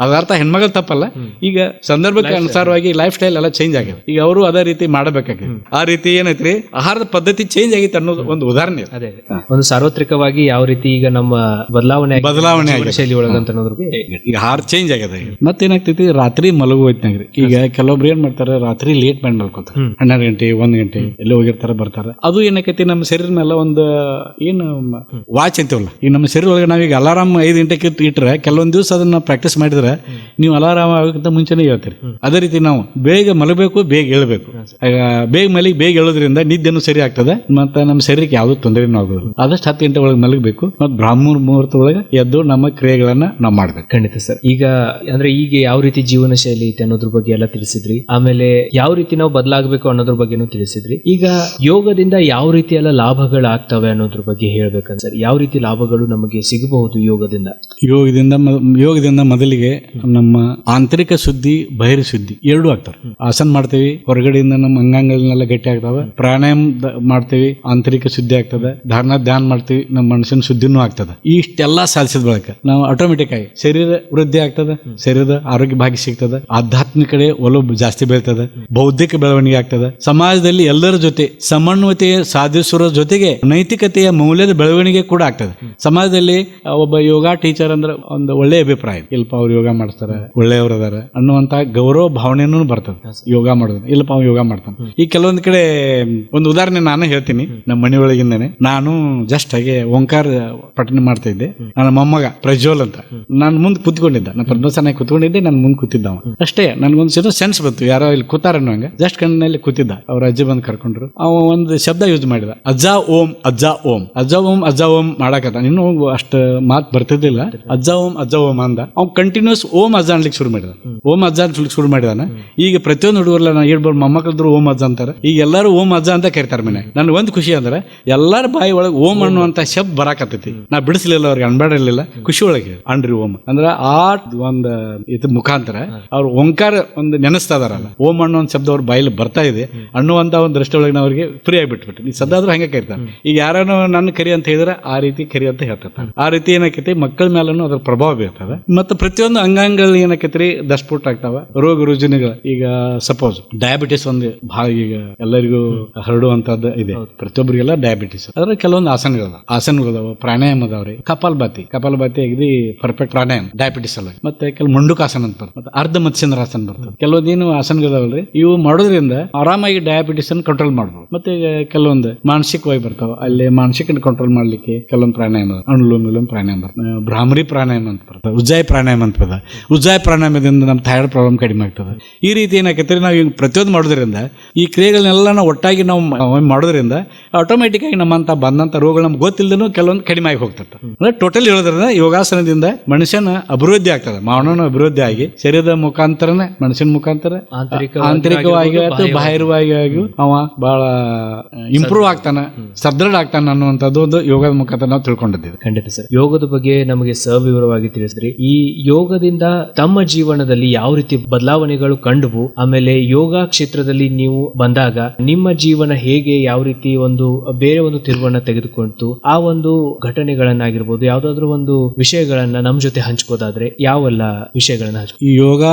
ಅದರ್ಥ ಹೆಣ್ಮಕ್ಳು ಕ್ರಮಗಳು ತಪ್ಪಲ್ಲ. ಈಗ ಸಂದರ್ಭಕ್ಕೆ ಅನುಸಾರವಾಗಿ ಲೈಫ್ ಸ್ಟೈಲ್ ಎಲ್ಲ ಚೇಂಜ್ ಆಗಿದೆ. ಈಗ ಅವರು ಅದೇ ರೀತಿ ಮಾಡಬೇಕಾಗಿದೆ. ಆ ರೀತಿ ಏನೈತ್ರಿ, ಆಹಾರದ ಪದ್ಧತಿ ಚೇಂಜ್ ಆಗೈತೆ ಅನ್ನೋದು ಒಂದು ಉದಾಹರಣೆ.
ಅದೇ ಒಂದು ಸಾರ್ವತ್ರಿಕವಾಗಿ ಯಾವ ರೀತಿ ಈಗ ನಮ್ಮ ಬದಲಾವಣೆ
ಆಗಿದೆ
ಶೈಲಿ ಒಳಗಂತ ಅನ್ನೋದ್ರ ಬಗ್ಗೆ
ಈಗ ಆಹಾರ ಚೇಂಜ್ ಆಗಿದೆ. ಮತ್ತೇನಾಗ್ತೈತಿ, ರಾತ್ರಿ ಮಲಗು ಹೋಯ್ತನಾಗ್ರಿ. ಈಗ ಕೆಲವೊಬ್ರು ಏನ್ ಮಾಡ್ತಾರೆ, ರಾತ್ರಿ ಲೇಟ್ ಮಾಡಿ ಮಲ್ಕೋತಾರೆ. 12 ಗಂಟೆ 1 ಗಂಟೆ ಎಲ್ಲೋ ಹೋಗಿರ್ತಾರ ಬರ್ತಾರ. ಅದು ಏನಕೈತಿ, ನಮ್ಮ ಶರೀರ ಮೇಲೆ ಒಂದು ಏನು ವಾಚ್ ಅಂತೀವಲ್ಲ, ಈಗ ನಮ್ಮ ಶರೀರ ಒಳಗೆ ನಾವೀಗ ಅಲಾರಾಮ್ 5 ಗಂಟೆಗೆ ಇಟ್ಟರೆ ಕೆಲವೊಂದು ದಿವಸ ಅದನ್ನ ಪ್ರಾಕ್ಟೀಸ್ ಮಾಡಿದ್ರೆ ನೀವು ಅಲಾರಾಮ್ ಆಗೋಕ್ಕಿಂತ ಮುಂಚೆನೇ ಹೇಳ್ತೀರಿ. ಅದೇ ರೀತಿ ನಾವು ಬೇಗ ಮಲಗಬೇಕು, ಬೇಗ ಹೇಳ್ಬೇಕು. ಬೇಗ ಮಲಗಿ ಬೇಗ ಹೇಳೋದ್ರಿಂದ ನಿದ್ದೆನೂ ಸರಿ ಆಗ್ತದೆ, ಮತ್ತೆ ನಮ್ಮ ಶರೀರಕ್ಕೆ ಯಾವ್ದು ತೊಂದರೆನೂ ಆಗೋದು. ಆದಷ್ಟು 10 ಗಂಟೆ ಒಳಗೆ ಮಲಗಬೇಕು, ಮತ್ತು ಬ್ರಾಹ್ಮಣ ಮುಹೂರ್ತ ಒಳಗೆ ಎದ್ದು ನಮ್ಮ ಕ್ರಿಯೆಗಳನ್ನ ನಾವು ಮಾಡ್ಬೇಕು.
ಖಂಡಿತ ಸರ್. ಈಗ ಅಂದ್ರೆ ಈಗ ಯಾವ ರೀತಿ ಜೀವನ ಶೈಲಿ ಐತೆ ಅನ್ನೋದ್ರ ಬಗ್ಗೆ ಎಲ್ಲ ತಿಳಿಸಿದ್ರಿ. ಆಮೇಲೆ ಯಾವ ರೀತಿ ನಾವು ಬದಲಾಗಬೇಕು ಅನ್ನೋದ್ರ ಬಗ್ಗೆನೂ ತಿಳಿಸಿದ್ರಿ. ಈಗ ಯೋಗದಿಂದ ಯಾವ ರೀತಿ ಎಲ್ಲ ಲಾಭಗಳಾಗ್ತವೆ ಅನ್ನೋದ್ರ ಬಗ್ಗೆ ಹೇಳ್ಬೇಕಂತ ಸರ್. ಯಾವ ರೀತಿ ಲಾಭಗಳು ನಮಗೆ ಸಿಗಬಹುದು ಯೋಗದಿಂದ?
ಯೋಗದಿಂದ ಮೊದಲಿಗೆ ನಮ್ಮ ಆಂತರಿಕ ಶುದ್ಧಿ, ಬಹಿರ್ ಶುದ್ಧಿ ಎರಡೂ ಆಗ್ತಾರೆ. ಆಸನ ಮಾಡ್ತೇವಿ, ಹೊರಗಡೆಯಿಂದ ನಮ್ಮ ಅಂಗಾಂಗಗಳನ್ನೆಲ್ಲ ಗಟ್ಟಿ ಆಗ್ತವೆ. ಪ್ರಾಣಾಯಾಮ ಮಾಡ್ತೇವಿ, ಆಂತರಿಕ ಶುದ್ಧಿ ಆಗ್ತದೆ. ಧ್ಯಾನ ಮಾಡ್ತೀವಿ, ನಮ್ಮ ಮನುಷ್ಯನ ಶುದ್ಧಿನೂ ಆಗ್ತದೆ. ಇಷ್ಟೆಲ್ಲ ಸಾಧಿಸಿದ ಬಳಿಕ ನಾವು ಆಟೋಮೆಟಿಕ್ ಆಗಿ ಶರೀರ ವೃದ್ಧಿ ಆಗ್ತದೆ, ಶರೀರದ ಆರೋಗ್ಯ ಭಾಗ್ಯ ಸಿಗ್ತದೆ, ಆಧ್ಯಾತ್ಮಿಕ ಕಡೆ ಒಲವು ಜಾಸ್ತಿ ಬೆಳ್ತದೆ, ಬೌದ್ಧಿಕ ಬೆಳವಣಿಗೆ ಆಗ್ತದೆ. ಸಮಾಜದಲ್ಲಿ ಎಲ್ಲರ ಜೊತೆ ಸಮನ್ವಯತೆ ಸಾಧಿಸುವ ಜೊತೆಗೆ ನೈತಿಕತೆಯ ಮೌಲ್ಯದ ಬೆಳವಣಿಗೆ ಕೂಡ ಆಗ್ತದೆ. ಸಮಾಜದಲ್ಲಿ ಒಬ್ಬ ಯೋಗ ಟೀಚರ್ ಅಂದ್ರೆ ಒಂದು ಒಳ್ಳೆ ಅಭಿಪ್ರಾಯ, ಇಲ್ಪ ಅವ್ರು ಯೋಗ ಮಾಡ್ತಾರೆ, ಒಳ್ಳೆಯವರು ಅದಾರ ಅನ್ನುವಂತ ಗೌರವ ಭಾವನೆನೂ ಬರ್ತದೆ ಯೋಗ ಮಾಡೋದು. ಇಲ್ಪ ಅವ್ರು ಯೋಗ ಮಾಡ್ತಾನೆ. ಈ ಕೆಲವೊಂದು ಕಡೆ ಒಂದು ಉದಾಹರಣೆ ನಾನು ಹೇಳ್ತೀನಿ. ನಮ್ಮ ಮನೆಯೊಳಗಿಂದಾನೆ ನಾನು ಜಸ್ಟ್ ಹಾಗೆ ಓಂಕಾರ ಪಠನೆ ಮಾಡ್ತಾ ಇದ್ದೆ. ನನ್ನ ಮೊಮ್ಮಗ ಪ್ರಜ್ವಲ್ ಅಂತ ನಾನು ಮುಂದೆ ಕೂತ್ಕೊಂಡಿದ್ದ, ನಾನು ಪದ್ಮಸನ ಕೂತ್ಕೊಂಡಿದ್ದೆ, ನಾನು ಮುಂದೆ ಕೂತಿದ್ದ. ಅಷ್ಟೇ ನನ್ಗೊಂದು ಸೆನ್ಸ್ ಬಂತು, ಯಾರೋ ಇಲ್ಲಿ ಕೂತಾರ ಅನ್ನೋಂಗ. ಜಸ್ಟ್ ಕಣ್ಣಿನಲ್ಲಿ ಕೂತಿದ್ದ, ಅವ್ರ ಅಜ್ಜಿ ಬಂದು ಕರ್ಕೊಂಡ್ರು. ಅವ ಒಂದು ಶಬ್ದ ಯೂಸ್ ಮಾಡಿದ, ಅಜ್ಜಾ ಓಂ ಅಜ್ಜಾ ಓಂ, ಅಜ್ಜಾ ಓಂ ಅಜ್ಜಾ ಓಂ ಮಾಡಕತ್ತ. ಇನ್ನೂ ಅಷ್ಟು ಮಾತು ಬರ್ತಿದ್ದಿಲ್ಲ. ಅಜ್ಜಾ ಓಂ ಅಂದ. ಅವ್ನು ಕಂಟಿನ್ಯೂಸ್ ಓಂ ಅಜ್ಜಾ ಅನ್ಲಿಕ್ಕೆ ಶುರು ಮಾಡಿದ. ಓಂ ಅಜ್ಜಾ ಅನ್ಲಿಕ್ಕೆ ಶುರು ಮಾಡಿದಾನ. ಈಗ ಪ್ರತಿಯೊಂದು ಹುಡುಗರ್ಲ ನಾ ಹೇಳ್ಬೋದು, ಮೊಮ್ಮಕ್ಕಳಿದ್ರು ಓಂ ಅಜ್ಜಾ ಅಂತಾರೆ. ಈಗ ಎಲ್ಲರೂ ಓಂ ಅಜ್ಜಾ ಅಂತ ಕರಿತಾರೆ ಮನೆ. ನನ್ಗೆ ಒಂದು ಖುಷಿ ಅಂದ್ರೆ ಎಲ್ಲಾರ ಬಾಯಿ ಒಳಗೆ ಓಂ ಅನ್ನುವಂತ ಶಬ್ದ ಬರಾಕತ್ತೈತಿ. ನಾ ಬಿಡಿಸ್ಲಿಲ್ಲ, ಅವ್ರಿಗೆ ಅನ್ಬೇಡಿರ್ಲಿಲ್ಲ, ಖುಷಿ ಒಳಗೆ ಅನ್ರಿ ಓಂ ಅಂದ್ರೆ ಆ ಒಂದು ಇದು ಮುಖಾಂತರ ಅವ್ರು ಓಂಕಾರ ಒಂದು ನೆನೆಸ್ತಾ ಇದಾರಲ್ಲ, ಓಂ ಅನ್ನೋ ಒಂದು ಶಬ್ದ ಅವ್ರ ಬಾಯಲ್ಲಿ ಬರ್ತಾ ಇದೆ ಅನ್ನುವಂತ ಒಂದು ದೃಷ್ಟಿ ಒಳಗೆ ಅವ್ರಿಗೆ ಫ್ರೀ ಆಗಿಬಿಟ್ಬಿಟ್ಟು ಈ ಸದಾದ್ರೂ ಹಂಗೆ ಕರಿತಾರೆ. ಈಗ ಯಾರನೋ ನನ್ನ ಕರಿ ಅಂತ ಹೇಳಿದ್ರೆ ಆ ರೀತಿ ಕರಿ ಅಂತ ಹೇಳ್ತಾರೆ. ಆ ರೀತಿ ಏನಾಕೈತಿ, ಮಕ್ಕಳ ಮೇಲೂ ಅದ್ರ ಪ್ರಭಾವ ಬೀರ್ತದೆ. ಮತ್ತೆ ಪ್ರತಿಯೊಂದು ಅಂಗಾಂಗಗಳು ಏನಾಕೈತ್ರಿ ದಷ್ಟಪುಟ್ಟ ಆಗ್ತಾವ. ರೋಗ ರುಜಿನಗಳು, ಈಗ ಸಪೋಸ್ ಡಯಾಬಿಟಿಸ್ ಒಂದು ಬಹಳ ಈಗ ಎಲ್ಲರಿಗೂ ಹರಡುವಂತದ್ದು ಇದೆ. ಪ್ರತಿಯೊಬ್ಬರಿಗೆಲ್ಲ ಡಯಾಬಿಟಿಸ್. ಅದ್ರ ಕೆಲವೊಂದು ಆಸನಗಳದಾವ, ಪ್ರಾಣಾಯಾಮ ಅದಾವ್ರಿ. ಕಪಾಲಭಾತಿ ಅಗದಿ ಪರ್ಫೆಕ್ಟ್ ಪ್ರಾಣಾಯಾಮ ಡಯಾಬಿಟಿಸ್ ಅಲ್ಲ. ಮತ್ತೆ ಕೆಲವು ಮಂಡುಕಾಸನ ಅಂತ ಬರ್ತದೆ, ಮತ್ತೆ ಅರ್ಧ ಮತ್ಸ್ಯಂದ್ರಾಸನ ಬರ್ತದೆ. ಕೆಲವೊಂದೇನು ಆಸನಗಳದಾವಲ್ರಿ, ಇವು ಮಾಡೋದ್ರಿಂದ ಆರಾಮಾಗಿ ಡಯಾಬಿಟಿಸ್ ಅನ್ನು ಕಂಟ್ರೋಲ್ ಮಾಡ್ಬೋದು. ಮತ್ತೆ ಕೆಲವೊಂದು ಮಾನಸಿಕವಾಗಿ ಬರ್ತಾವ, ಅಲ್ಲಿ ಮಾನಸಿಕ ಕಂಟ್ರೋಲ್ ಮಾಡ್ಲಿಕ್ಕೆ ಕೆಲವೊಂದು ಪ್ರಾಣಾಯಾಮ, ಅನುಲೋಮ ವಿಲೋಮ ಪ್ರಾಣಾಯಾಮ ಬರ್ತದೆ, ಭ್ರಾಮರಿ ಪ್ರಾಣಾಯಾಮ ಅಂತ ಬರ್ತದೆ, ಉಜ್ಜಾಯಿ ಪ್ರಾಣಾಯಾಮ ಅಂತ ಬರ್ತದೆ. ಉಜ್ಜಾಯಿ ಪ್ರಾಣಾಯಾಮದಿಂದ ನಮ್ಮ ಥೈರಾಯ್ಡ್ ಪ್ರಾಬ್ಲಮ್ ಕಡಿಮೆ ಆಗ್ತದೆ. ಈ ರೀತಿ ಏನಾಕೈತೆ, ನಾವು ಈಗ ಪ್ರತಿಯೊಂದು ಮಾಡೋದ್ರಿಂದ ಈ ಕ್ರಿಯೆಗಳನ್ನೆಲ್ಲ ನಾವು ಒಟ್ಟಾಗಿ ನಾವು ಮಾಡೋದ್ರಿಂದ ಆಟೋಮೆಟಿಕ್ ಆಗಿ ನಮ್ಮಂತ ಬಂದಂತ ರೋಗಗಳು ನಮ್ಗೆ ಗೊತ್ತಿಲ್ಲದೂ ಕೆಲವೊಂದು ಕಡಿಮೆ ಆಗಿ ಹೋಗ್ತದೆ. ಅಂದ್ರೆ ಟೋಟಲ್ ಹೇಳೋದ್ರಿಂದ ಯೋಗಾಸನದಿಂದ ಮನುಷ್ಯನ ಅಭಿವೃದ್ಧಿ ಆಗ್ತದೆ, ಮಾನವನ ಅಭಿವೃದ್ಧಿ ಆಗಿ ಶರೀರದ ಮುಖಾಂತರನೇ ಮನುಷ್ಯನ ಮುಖಾಂತರ ಆಂತರಿಕವಾಗಿ ಆಯ್ತು ಬಾಹಿರವಾಗಿ ಅವ ಬಹಳ ಇಂಪ್ರೂವ್ ಆಗ್ತಾನೆ, ಸದೃಢ ಆಗ್ತಾನೆ ಅನ್ನುವಂಥದ್ದು ಒಂದು ಯೋಗದ ಮುಖಾಂತರ ನಾವು ತಿಳ್ಕೊಂಡಿದ್ದೀವಿ.
ಖಂಡಿತ ಸರ್. ಯೋಗದ ಬಗ್ಗೆ ನಮಗೆ ಸವಿವರವಾಗಿ ತಿಳಿಸಿದ್ರಿ. ಈ ಯೋಗದಿಂದ ತಮ್ಮ ಜೀವನದಲ್ಲಿ ಯಾವ ರೀತಿ ಬದಲಾವಣೆಗಳು ಕಂಡುವು, ಆಮೇಲೆ ಯೋಗ ಕ್ಷೇತ್ರದಲ್ಲಿ ನೀವು ಬಂದಾಗ ನಿಮ್ಮ ಜೀವನ ಹೇಗೆ ಯಾವ ರೀತಿ ಒಂದು ಬೇರೆ ಒಂದು ತಿರುವನ್ನ ತೆಗೆದುಕೊಂಡು ಆ ಒಂದು ಘಟನೆಗಳನ್ನಾಗಿರ್ಬೋದು, ಯಾವ್ದಾದ್ರು ಒಂದು ವಿಷಯಗಳನ್ನ ನಮ್ ಜೊತೆ ಹಂಚ್ಕೋದಾದ್ರೆ ಯಾವೆಲ್ಲ ವಿಷಯಗಳನ್ನ
ಈ ಯೋಗ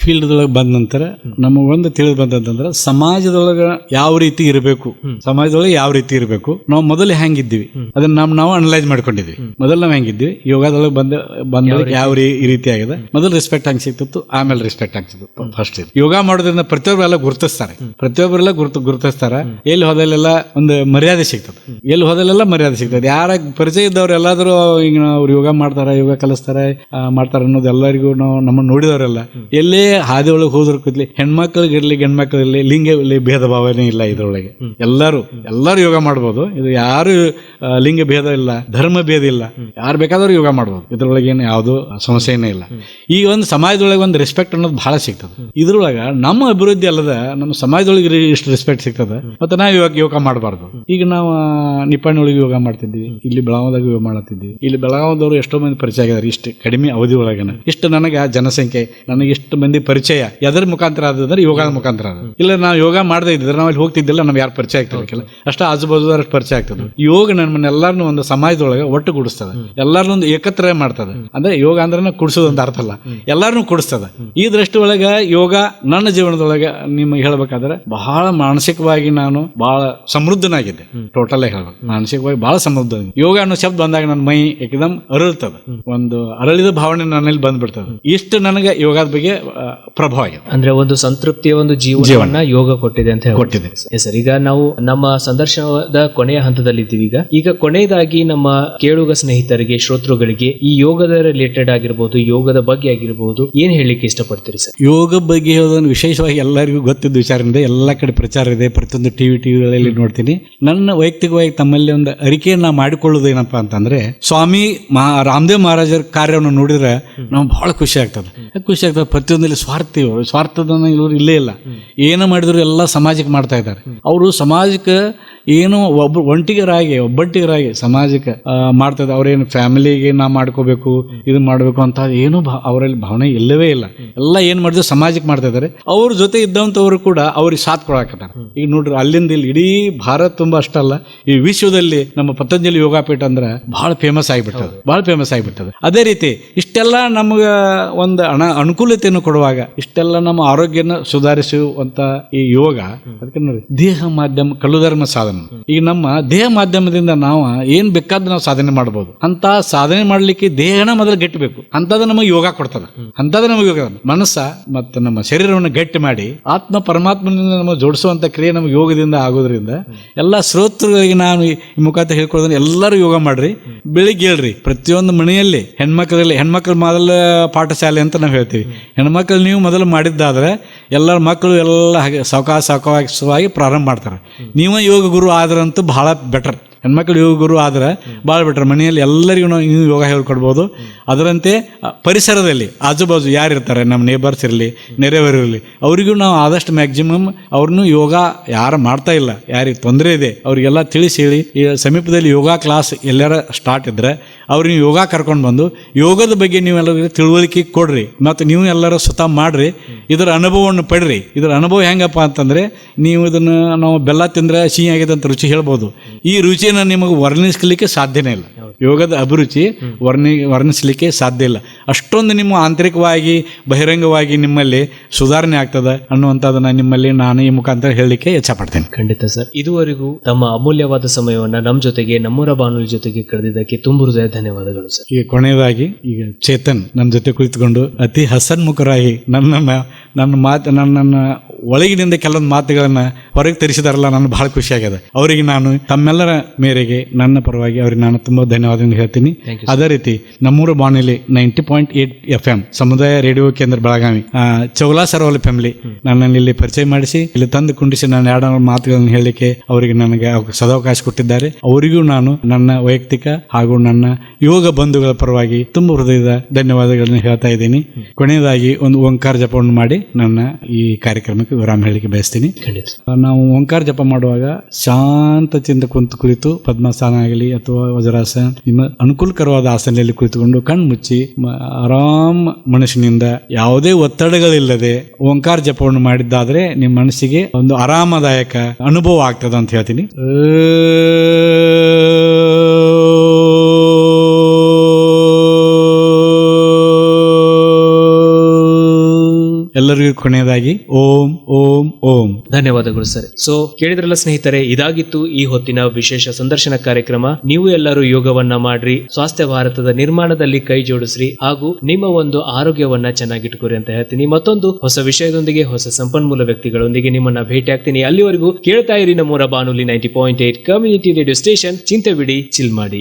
ಫೀಲ್ಡ್ ಒಳಗೆ ಬಂದ ನಂತರ ನಮಗ ಒಂದು ತಿಳಿದು ಬಂದಂತಂದ್ರೆ ಸಮಾಜದೊಳಗ ಯಾವ ರೀತಿ ಇರಬೇಕು, ಸಮಾಜದೊಳಗೆ ಯಾವ ರೀತಿ ಇರಬೇಕು, ನಾವು ಮೊದಲು ಹೆಂಗಿದ್ವಿ ಅದನ್ನ ನಾವು ಅನಲೈಸ್ ಮಾಡ್ಕೊಂಡಿದ್ವಿ. ಮೊದಲು ನಾವು ಹೆಂಗಿದ್ವಿ, ಯೋಗದೊಳಗೆ ಬಂದ ಯಾವ ರೀತಿ ಆಗಿದೆ. ಮೊದಲು ರೆಸ್ಪೆಕ್ಟ್ ಹಂಗೆ ಸಿಕ್ತಿತ್ತು, ಆಮೇಲೆ ರೆಸ್ಪೆಕ್ಟ್ ಆಗ್ತಿತ್ತು. ಫಸ್ಟ್ ಯೋಗ ಮಾಡೋದ್ರಿಂದ ಪ್ರತಿಯೊಬ್ಬರೆಲ್ಲ ಗುರುತಿಸ್ತಾರೆ, ಗುರುತಿಸ್ತಾರೆ. ಎಲ್ಲಿ ಹೋದಲ್ಲೆಲ್ಲ ಒಂದು ಮರ್ಯಾದೆ ಸಿಗ್ತದೆ, ಎಲ್ಲಿ ಹೋದಲ್ಲೆಲ್ಲ ಮರ್ಯಾದೆ ಸಿಗ್ತದೆ. ಯಾರ ಪರಿಚಯ ಇದ್ದವ್ರು ಎಲ್ಲಾದ್ರೂ ಈಗ ಅವ್ರು ಯೋಗ ಮಾಡ್ತಾರ, ಯೋಗ ಕಲಿಸ್ತಾರೆ, ಮಾಡ್ತಾರ ಅನ್ನೋದು ಎಲ್ಲರಿಗೂ ನಾವು ನಮ್ಮನ್ನು ನೋಡಿದವರೆಲ್ಲ ಎಲ್ಲೇ ಹಾದಿ ಒಳಗೆ ಹೋದ್ರ ಕೂದ್ಲಿ ಹೆಣ್ಮಕ್ಳಿಗಿರ್ಲಿ ಗಂಡ್ಮಕ್ಳಿರ್ಲಿ ಲಿಂಗ ಭೇದ ಭಾವನೆ ಇಲ್ಲ. ಇದ್ರೊಳಗೆ ಎಲ್ಲರೂ ಯೋಗ ಮಾಡ್ಬೋದು. ಇದು ಯಾರು ಲಿಂಗ ಭೇದ ಇಲ್ಲ, ಧರ್ಮ ಭೇದ ಇಲ್ಲ, ಯಾರು ಬೇಕಾದ್ರೂ ಯೋಗ ಮಾಡ್ಬೋದು. ಇದ್ರೊಳಗೆ ಏನು ಯಾವ್ದು ಸಮಸ್ಯೆನೇ ಇಲ್ಲ. ಈ ಒಂದು ಸಮಾಜದೊಳಗೆ ಒಂದು ರೆಸ್ಪೆಕ್ಟ್ ಅನ್ನೋದು ಬಹಳ ಸಿಗ್ತದೆ. ಇದ್ರೊಳಗ ನಮ್ಮ ಅಭಿವೃದ್ಧಿ ಅಲ್ಲದ ನಮ್ಮ ಸಮಾಜದೊಳಗೆ ಇಷ್ಟು ರೆಸ್ಪೆಕ್ಟ್ ಸಿಗ್ತದೆ. ಮತ್ತೆ ನಾವು ಯೋಗ ಮಾಡಬಾರ್ದು. ಈಗ ನಾವು ನಿಪ್ಪಾಣಿ ಒಳಗೆ ಯೋಗ ಮಾಡ್ತಿದ್ವಿ, ಇಲ್ಲಿ ಬೆಳಗಾವದಾಗ ಯೋಗ ಮಾಡತ್ತಿದ್ವಿ. ಇಲ್ಲಿ ಬೆಳಗಾವದವರು ಎಷ್ಟೋ ಮಂದಿ ಪರಿಚಯ ಆಗಿದ್ದಾರೆ ಇಷ್ಟು ಕಡಿಮೆ ಅವಧಿ ಒಳಗನ. ಇಷ್ಟು ನನಗೆ ಜನಸಂಖ್ಯೆ, ನನಗೆ ಇಷ್ಟು ಮಂದಿ ಪರಿಚಯ ಎದರ ಮುಖಾಂತರ ಆದ್ರೆ ಯೋಗದ ಮುಖಾಂತರ ಆದ. ಇಲ್ಲ ನಾವು ಯೋಗ ಮಾಡದೇ ಇದ್ರೆ ನಾವು ಅಲ್ಲಿ ಹೋಗ್ತಿದ್ದಿಲ್ಲ, ನಮ್ಗೆ ಯಾರು ಪರಿಚಯ ಆಗ್ತಿರ್ಲಿಲ್ಲ. ಅಷ್ಟು ಆಜುಬಾಜುದಷ್ಟು ಪರಿಚಯ ಆಗ್ತದೆ. ಯೋಗ ನಮ್ಮನ್ನೆಲ್ಲರನ್ನೂ ಒಂದು ಸಮಾಜದೊಳಗೆ ಒಟ್ಟುಗೂಡಿಸ್ತದೆ, ಎಲ್ಲರನ್ನೊಂದು ಏಕತ್ರ ಮಾಡ್ತದೆ. ಅಂದ್ರೆ ಯೋಗ ಅಂದ್ರೆ ಕುಡಿಸೋದು ಅಂತ ಅರ್ಥ ಅಲ್ಲ, ಎಲ್ಲಾರನ್ನೂ ಕೊಡಿಸ್ತದ. ಈ ದೃಷ್ಟಿ ಒಳಗ ಯೋಗ ನನ್ನ ಜೀವನದೊಳಗೆ ನಿಮಗೆ ಹೇಳ್ಬೇಕಾದ್ರೆ ಬಹಳ ಮಾನಸಿಕವಾಗಿ ನಾನು ಬಹಳ ಸಮೃದ್ಧನಾಗಿದ್ದೆ. ಟೋಟಲ್ ಆಗಿ ಹೇಳ್ಬೇಕು, ಮಾನಸಿಕವಾಗಿ ಬಹಳ ಸಮೃದ್ಧ. ಯೋಗ ಅನ್ನೋ ಶಬ್ದ ಬಂದಾಗ ನನ್ನ ಮೈ ಏಕದಮ್ ಅರಳ್ತದ, ಒಂದು ಅರಳಿದ ಭಾವನೆ ನನ್ನಲ್ಲಿ ಬಂದ್ಬಿಡ್ತದೆ. ಇಷ್ಟು ನನಗೆ ಯೋಗದ ಬಗ್ಗೆ ಪ್ರಭಾವ ಆಗಿದೆ.
ಅಂದ್ರೆ ಒಂದು ಸಂತೃಪ್ತಿಯ ಒಂದು ಜೀವನ ಯೋಗ ಕೊಟ್ಟಿದೆ ಅಂತ ಕೊಟ್ಟಿದೆ ಸರ್. ಈಗ ನಾವು ನಮ್ಮ ಸಂದರ್ಶನದ ಕೊನೆಯ ಹಂತದಲ್ಲಿ ಇದ್ದೀವಿ. ಈಗ ಕೊನೆಯದಾಗಿ ನಮ್ಮ ಕೇಳುಗ ಸ್ನೇಹಿತರಿಗೆ, ಶ್ರೋತೃಗಳಿಗೆ ಈ ಯೋಗದ ರಿಲೇಟೆಡ್ ಆಗಿರ್ಬೋದು, ಯೋಗದ ಬಗ್ಗೆ ಆಗಿರ್ಬೋದು, ಏನ್ ಹೇಳಲಿಕ್ಕೆ ಇಷ್ಟಪಡ್ತೀರಿ ಸರ್?
ಯೋಗ ಬಗ್ಗೆ ಹೇಳೋದನ್ನು ವಿಶೇಷವಾಗಿ ಎಲ್ಲರಿಗೂ ಗೊತ್ತಿದ್ದ ವಿಚಾರದಿಂದ ಎಲ್ಲ ಕಡೆ ಪ್ರಚಾರ ಇದೆ, ಪ್ರತಿಯೊಂದು ಟಿವಿಗಳಲ್ಲಿ ನೋಡ್ತೀನಿ. ನನ್ನ ವೈಯಕ್ತಿಕವಾಗಿ ತಮ್ಮಲ್ಲಿ ಒಂದು ಅರಿಕೆಯನ್ನ ಮಾಡಿಕೊಳ್ಳೋದು ಏನಪ್ಪಾ ಅಂತಂದ್ರೆ, ಸ್ವಾಮಿ ರಾಮದೇವ್ ಮಹಾರಾಜರ ಕಾರ್ಯವನ್ನು ನೋಡಿದ್ರೆ ನಾವು ಬಹಳ ಖುಷಿ ಆಗ್ತದೆ. ಪ್ರತಿಯೊಂದಲ್ಲಿ ಸ್ವಾರ್ಥದ ಇವರು ಇಲ್ಲೇ ಇಲ್ಲ. ಏನು ಮಾಡಿದ್ರು ಎಲ್ಲ ಸಮಾಜಕ್ಕೆ ಮಾಡ್ತಾ ಇದ್ದಾರೆ. ಅವರು ಸಮಾಜಕ್ಕೆ ಏನು ಒಬ್ಬಟ್ಟಿಗರಾಗಿ ಸಮಾಜಕ್ಕೆ ಮಾಡ್ತಾ ಇದ್ದಾರೆ. ಅವ್ರೇನು ಫ್ಯಾಮಿಲಿಗೆ ನಾ ಮಾಡ್ಕೋಬೇಕು, ಇದು ಮಾಡಬೇಕು ಅಂತ ಏನು ಅವರಲ್ಲಿ ಭಾವನೆ ಇಲ್ಲವೇ ಇಲ್ಲ. ಎಲ್ಲ ಏನ್ ಮಾಡಿದ್ರು ಸಮಾಜಕ್ಕೆ ಮಾಡ್ತಾ ಇದ್ದಾರೆ. ಅವ್ರ ಜೊತೆ ಇದ್ದಂಥವ್ರು ಕೂಡ ಅವ್ರಿಗೆ ಸಾಥ್ ಕೊಡಾಕತ್ತಾರೆ. ಈಗ ನೋಡ್ರಿ, ಅಲ್ಲಿಂದ ಇಲ್ಲಿ ಇಡೀ ಭಾರತ ತುಂಬಾ ಅಷ್ಟಲ್ಲ, ಈ ವಿಶ್ವದಲ್ಲಿ ನಮ್ಮ ಪತಂಜಲಿ ಯೋಗಾಪೀಠ ಅಂದ್ರೆ ಬಹಳ ಫೇಮಸ್ ಆಗಿಬಿಟ್ಟದ. ಅದೇ ರೀತಿ ಇಷ್ಟೆಲ್ಲ ನಮ್ಗೆ ಒಂದು ಅನುಕೂಲತೆಯನ್ನು ಕೊಡುವಾಗ, ಇಷ್ಟೆಲ್ಲ ನಮ್ಮ ಆರೋಗ್ಯನ ಸುಧಾರಿಸುವಂತ ಈ ಯೋಗ, ಅದಕ್ಕೆ ನೋಡಿ ದೇಹ ಮಾಧ್ಯಮ ಕಲ್ಲುಧರ್ಮ ಸಾಧನ. ಈಗ ನಮ್ಮ ದೇಹ ಮಾಧ್ಯಮದಿಂದ ನಾವು ಏನ್ ಬೇಕಾದ್ರೆ ನಾವು ಸಾಧನೆ ಮಾಡಬಹುದು. ಅಂತ ಸಾಧನೆ ಮಾಡ್ಲಿಕ್ಕೆ ದೇಹನ ಮೊದಲು ಗಟ್ಟಿಬೇಕು. ಅಂತದ ನಮಗೆ ಯೋಗ ಕೊಡ್ತದ. ಮನಸ್ಸ ಮತ್ತು ನಮ್ಮ ಶರೀರವನ್ನು ಗಟ್ಟಿ ಮಾಡಿ ಆತ್ಮ ಪರಮಾತ್ಮನಿಂದ ನಮ್ಮ ಜೋಡಿಸುವಂತ ಕ್ರಿಯೆ ನಮಗೆ ಯೋಗದಿಂದ ಆಗೋದ್ರಿಂದ ಎಲ್ಲ ಶ್ರೋತೃಗಳಿಗೆ ನಾನು ಈ ಮುಖಾಂತರ ಹೇಳ್ಕೊಡೋದನ್ನ ಎಲ್ಲರೂ ಯೋಗ ಮಾಡ್ರಿ. ಬೆಳಿಗ್ಗೆ ಹೇಳ್ರಿ, ಪ್ರತಿಯೊಂದು ಮನೆಯಲ್ಲಿ ಹೆಣ್ಮಕ್ಳು ಮೊದಲ ಪಾಠಶಾಲೆ ಅಂತ ನಾವು ಹೇಳ್ತೀವಿ. ಹೆಣ್ಮಕ್ಳು ನೀವು ಮೊದಲು ಮಾಡಿದ್ದಾದ್ರೆ ಎಲ್ಲರ ಮಕ್ಕಳು ಎಲ್ಲ ಹಾಗೆ ಸಾವಕಾಶವಾಗಿ ಪ್ರಾರಂಭ ಮಾಡ್ತಾರೆ. ನೀವು ಯೋಗ ಗುರು ಆದ್ರಂತೂ ಬಹಳ ಬೆಟರ್. ಹೆಣ್ಮಕ್ಳು ಯೋಗ ಗುರು ಆದ್ರೆ ಭಾಳ ಬೆಟರ್. ಮನೆಯಲ್ಲಿ ಎಲ್ಲರಿಗೂ ನಾವು ಯೋಗ ಹೇಳ್ಕೊಡ್ಬೋದು. ಅದರಂತೆ ಪರಿಸರದಲ್ಲಿ ಆಜುಬಾಜು ಯಾರಿರ್ತಾರೆ, ನಮ್ಮ ನೇಬರ್ಸ್ ಇರಲಿ, ನೆರೆಹೊರೆಯಿರಲಿ, ಅವರಿಗೂ ನಾವು ಆದಷ್ಟು ಮ್ಯಾಕ್ಸಿಮಮ್ ಅವ್ರನ್ನೂ ಯೋಗ ಯಾರು ಮಾಡ್ತಾ ಇಲ್ಲ, ಯಾರಿಗೆ ತೊಂದರೆ ಇದೆ ಅವರಿಗೆಲ್ಲ ತಿಳಿಸಿ ಹೇಳಿ, ಈ ಸಮೀಪದಲ್ಲಿ ಯೋಗ ಕ್ಲಾಸ್ ಎಲ್ಲರ ಸ್ಟಾರ್ಟ್ ಇದ್ರೆ ಅವ್ರಿಗೆ ಯೋಗ ಕರ್ಕೊಂಡು ಬಂದು ಯೋಗದ ಬಗ್ಗೆ ನೀವೆಲ್ಲರಿಗೂ ತಿಳುವಳಿಕೆ ಕೊಡ್ರಿ. ಮತ್ತು ನೀವು ಎಲ್ಲರೂ ಸ್ವತಃ ಮಾಡ್ರಿ, ಇದರ ಅನುಭವವನ್ನು ಪಡ್ರಿ. ಇದರ ಅನುಭವ ಹೆಂಗಪ್ಪ ಅಂತಂದ್ರೆ, ನೀವು ಇದನ್ನು ನಾವು ಬೆಲ್ಲ ತಿಂದ್ರೆ ಸಿಹಿ ಆಗಿದೆ ಅಂತ ರುಚಿ ಹೇಳ್ಬೋದು. ಈ ರುಚಿಯನ್ನು ನಿಮಗೆ ವರ್ಣಿಸ್ಲಿಕ್ಕೆ ಸಾಧ್ಯನೇ ಇಲ್ಲ. ಯೋಗದ ಅಭಿರುಚಿ ವರ್ಣಿಸ್ಲಿಕ್ಕೆ ಸಾಧ್ಯ ಇಲ್ಲ. ಅಷ್ಟೊಂದು ನಿಮ್ಮ ಆಂತರಿಕವಾಗಿ ಬಹಿರಂಗವಾಗಿ ನಿಮ್ಮಲ್ಲಿ ಸುಧಾರಣೆ ಆಗ್ತದೆ ಅನ್ನುವಂಥದ್ದನ್ನ ನಿಮ್ಮಲ್ಲಿ ನಾನು ಈ ಮುಖಾಂತರ ಹೇಳಲಿಕ್ಕೆ ಇಚ್ಛಪಡ್ತೇನೆ.
ಖಂಡಿತ ಸರ್. ಇದುವರೆಗೂ ತಮ್ಮ ಅಮೂಲ್ಯವಾದ ಸಮಯವನ್ನ ನಮ್ಮ ಜೊತೆಗೆ, ನಮ್ಮೂರ ಬಾನುಲಿ ಜೊತೆಗೆ ಕಳೆದಿದ್ದಕ್ಕೆ ತುಂಬ ಹೃದಯ ಧನ್ಯವಾದಗಳು ಸರ್.
ಈಗ ಕೊನೆಯದಾಗಿ ಈಗ ಚೇತನ್ ನನ್ನ ಜೊತೆ ಕುಳಿತುಕೊಂಡು ಅತಿ ಹಸನ್ಮುಖರಾಗಿ ನನ್ನನ್ನು ಒಳಗಿನಿಂದ ಕೆಲವೊಂದು ಮಾತುಗಳನ್ನ ಹೊರಗೆ ತರಿಸಿದಾರಲ್ಲ, ನಾನು ಬಹಳ ಖುಷಿ ಆಗ್ಯದ. ಅವರಿಗೆ ನಾನು ತಮ್ಮೆಲ್ಲರ ಮೇರೆಗೆ ನನ್ನ ಪರವಾಗಿ ಅವ್ರಿಗೆ ನಾನು ತುಂಬಾ ಧನ್ಯವಾದಗಳನ್ನು ಹೇಳ್ತೀನಿ. ಅದೇ ರೀತಿ ನಮ್ಮೂರ ಬಾನುಲಿ 90.8 FM ಸಮುದಾಯ ರೇಡಿಯೋ ಕೇಂದ್ರ ಬೆಳಗಾವಿ, ಚೌಲಾ ಸರೋವರ್ ಫ್ಯಾಮಿಲಿ ನನ್ನನ್ನು ಇಲ್ಲಿ ಪರಿಚಯ ಮಾಡಿಸಿ ಇಲ್ಲಿ ತಂದು ಕುಂಡಿಸಿ ನಾನು ಎರಡು ಮಾತುಗಳನ್ನು ಹೇಳಲಿಕ್ಕೆ ಅವರಿಗೆ ನನಗೆ ಸದಾವಕಾಶ ಕೊಟ್ಟಿದ್ದಾರೆ. ಅವರಿಗೂ ನಾನು ನನ್ನ ವೈಯಕ್ತಿಕ ಹಾಗೂ ನನ್ನ ಯೋಗ ಬಂಧುಗಳ ಪರವಾಗಿ ತುಂಬ ಹೃದಯದ ಧನ್ಯವಾದಗಳನ್ನು ಹೇಳ್ತಾ ಇದ್ದೀನಿ. ಕೊನೆಯದಾಗಿ ಒಂದು ಓಂಕಾರ ಜಪವನ್ನು ಮಾಡಿ ನನ್ನ ಈ ಕಾರ್ಯಕ್ರಮಕ್ಕೆ ವಿರಾಮ ಹೇಳಲಿಕ್ಕೆ ಬಯಸ್ತೀನಿ. ನಾವು ಓಂಕಾರ ಜಪ ಮಾಡುವಾಗ ಶಾಂತತೆಯಿಂದ ಕುಳಿತು ಪದ್ಮಾಸನ ಆಗಲಿ ಅಥವಾ ವಜ್ರಾಸನ, ನಿಮ್ಮ ಅನುಕೂಲಕರವಾದ ಆಸನದಲ್ಲಿ ಕುಳಿತುಕೊಂಡು ಕಣ್ಣು ಮುಚ್ಚಿ ಆರಾಮ್ ಮನಸ್ಸಿನಿಂದ ಯಾವುದೇ ಒತ್ತಡಗಳಿಲ್ಲದೆ ಓಂಕಾರ ಜಪವನ್ನು ಮಾಡಿದ್ದಾದ್ರೆ ನಿಮ್ಮ ಮನಸ್ಸಿಗೆ ಒಂದು ಆರಾಮದಾಯಕ ಅನುಭವ ಆಗ್ತದೆ ಅಂತ ಹೇಳ್ತೀನಿ. ಎಲ್ಲರಿಗೂ ಕೊನೆಯದಾಗಿ ಓಂ ಓಂ ಓಂ.
ಧನ್ಯವಾದಗಳು ಸರ್. ಸೊ ಕೇಳಿದ್ರಲ್ಲ ಸ್ನೇಹಿತರೆ, ಇದಾಗಿತ್ತು ಈ ಹೊತ್ತಿನ ವಿಶೇಷ ಸಂದರ್ಶನ ಕಾರ್ಯಕ್ರಮ. ನೀವು ಎಲ್ಲರೂ ಯೋಗವನ್ನ ಮಾಡ್ರಿ, ಸ್ವಾಸ್ಥ್ಯ ಭಾರತದ ನಿರ್ಮಾಣದಲ್ಲಿ ಕೈ ಜೋಡಿಸ್ರಿ, ಹಾಗೂ ನಿಮ್ಮ ಒಂದು ಆರೋಗ್ಯವನ್ನ ಚೆನ್ನಾಗಿಟ್ಕೋರಿ ಅಂತ ಹೇಳ್ತೀನಿ. ಮತ್ತೊಂದು ಹೊಸ ವಿಷಯದೊಂದಿಗೆ, ಹೊಸ ಸಂಪನ್ಮೂಲ ವ್ಯಕ್ತಿಗಳೊಂದಿಗೆ ನಿಮ್ಮನ್ನ ಭೇಟಿ ಆಗ್ತೀನಿ. ಅಲ್ಲಿವರೆಗೂ ಕೇಳ್ತಾ ಇರಿ ನಮ್ಮೂರ ಬಾನುಲಿ 90.8 ಕಮ್ಯುನಿಟಿ ರೇಡಿಯೋ ಸ್ಟೇಷನ್. ಚಿಂತೆ ಬಿಡಿ, ಚಿಲ್ ಮಾಡಿ.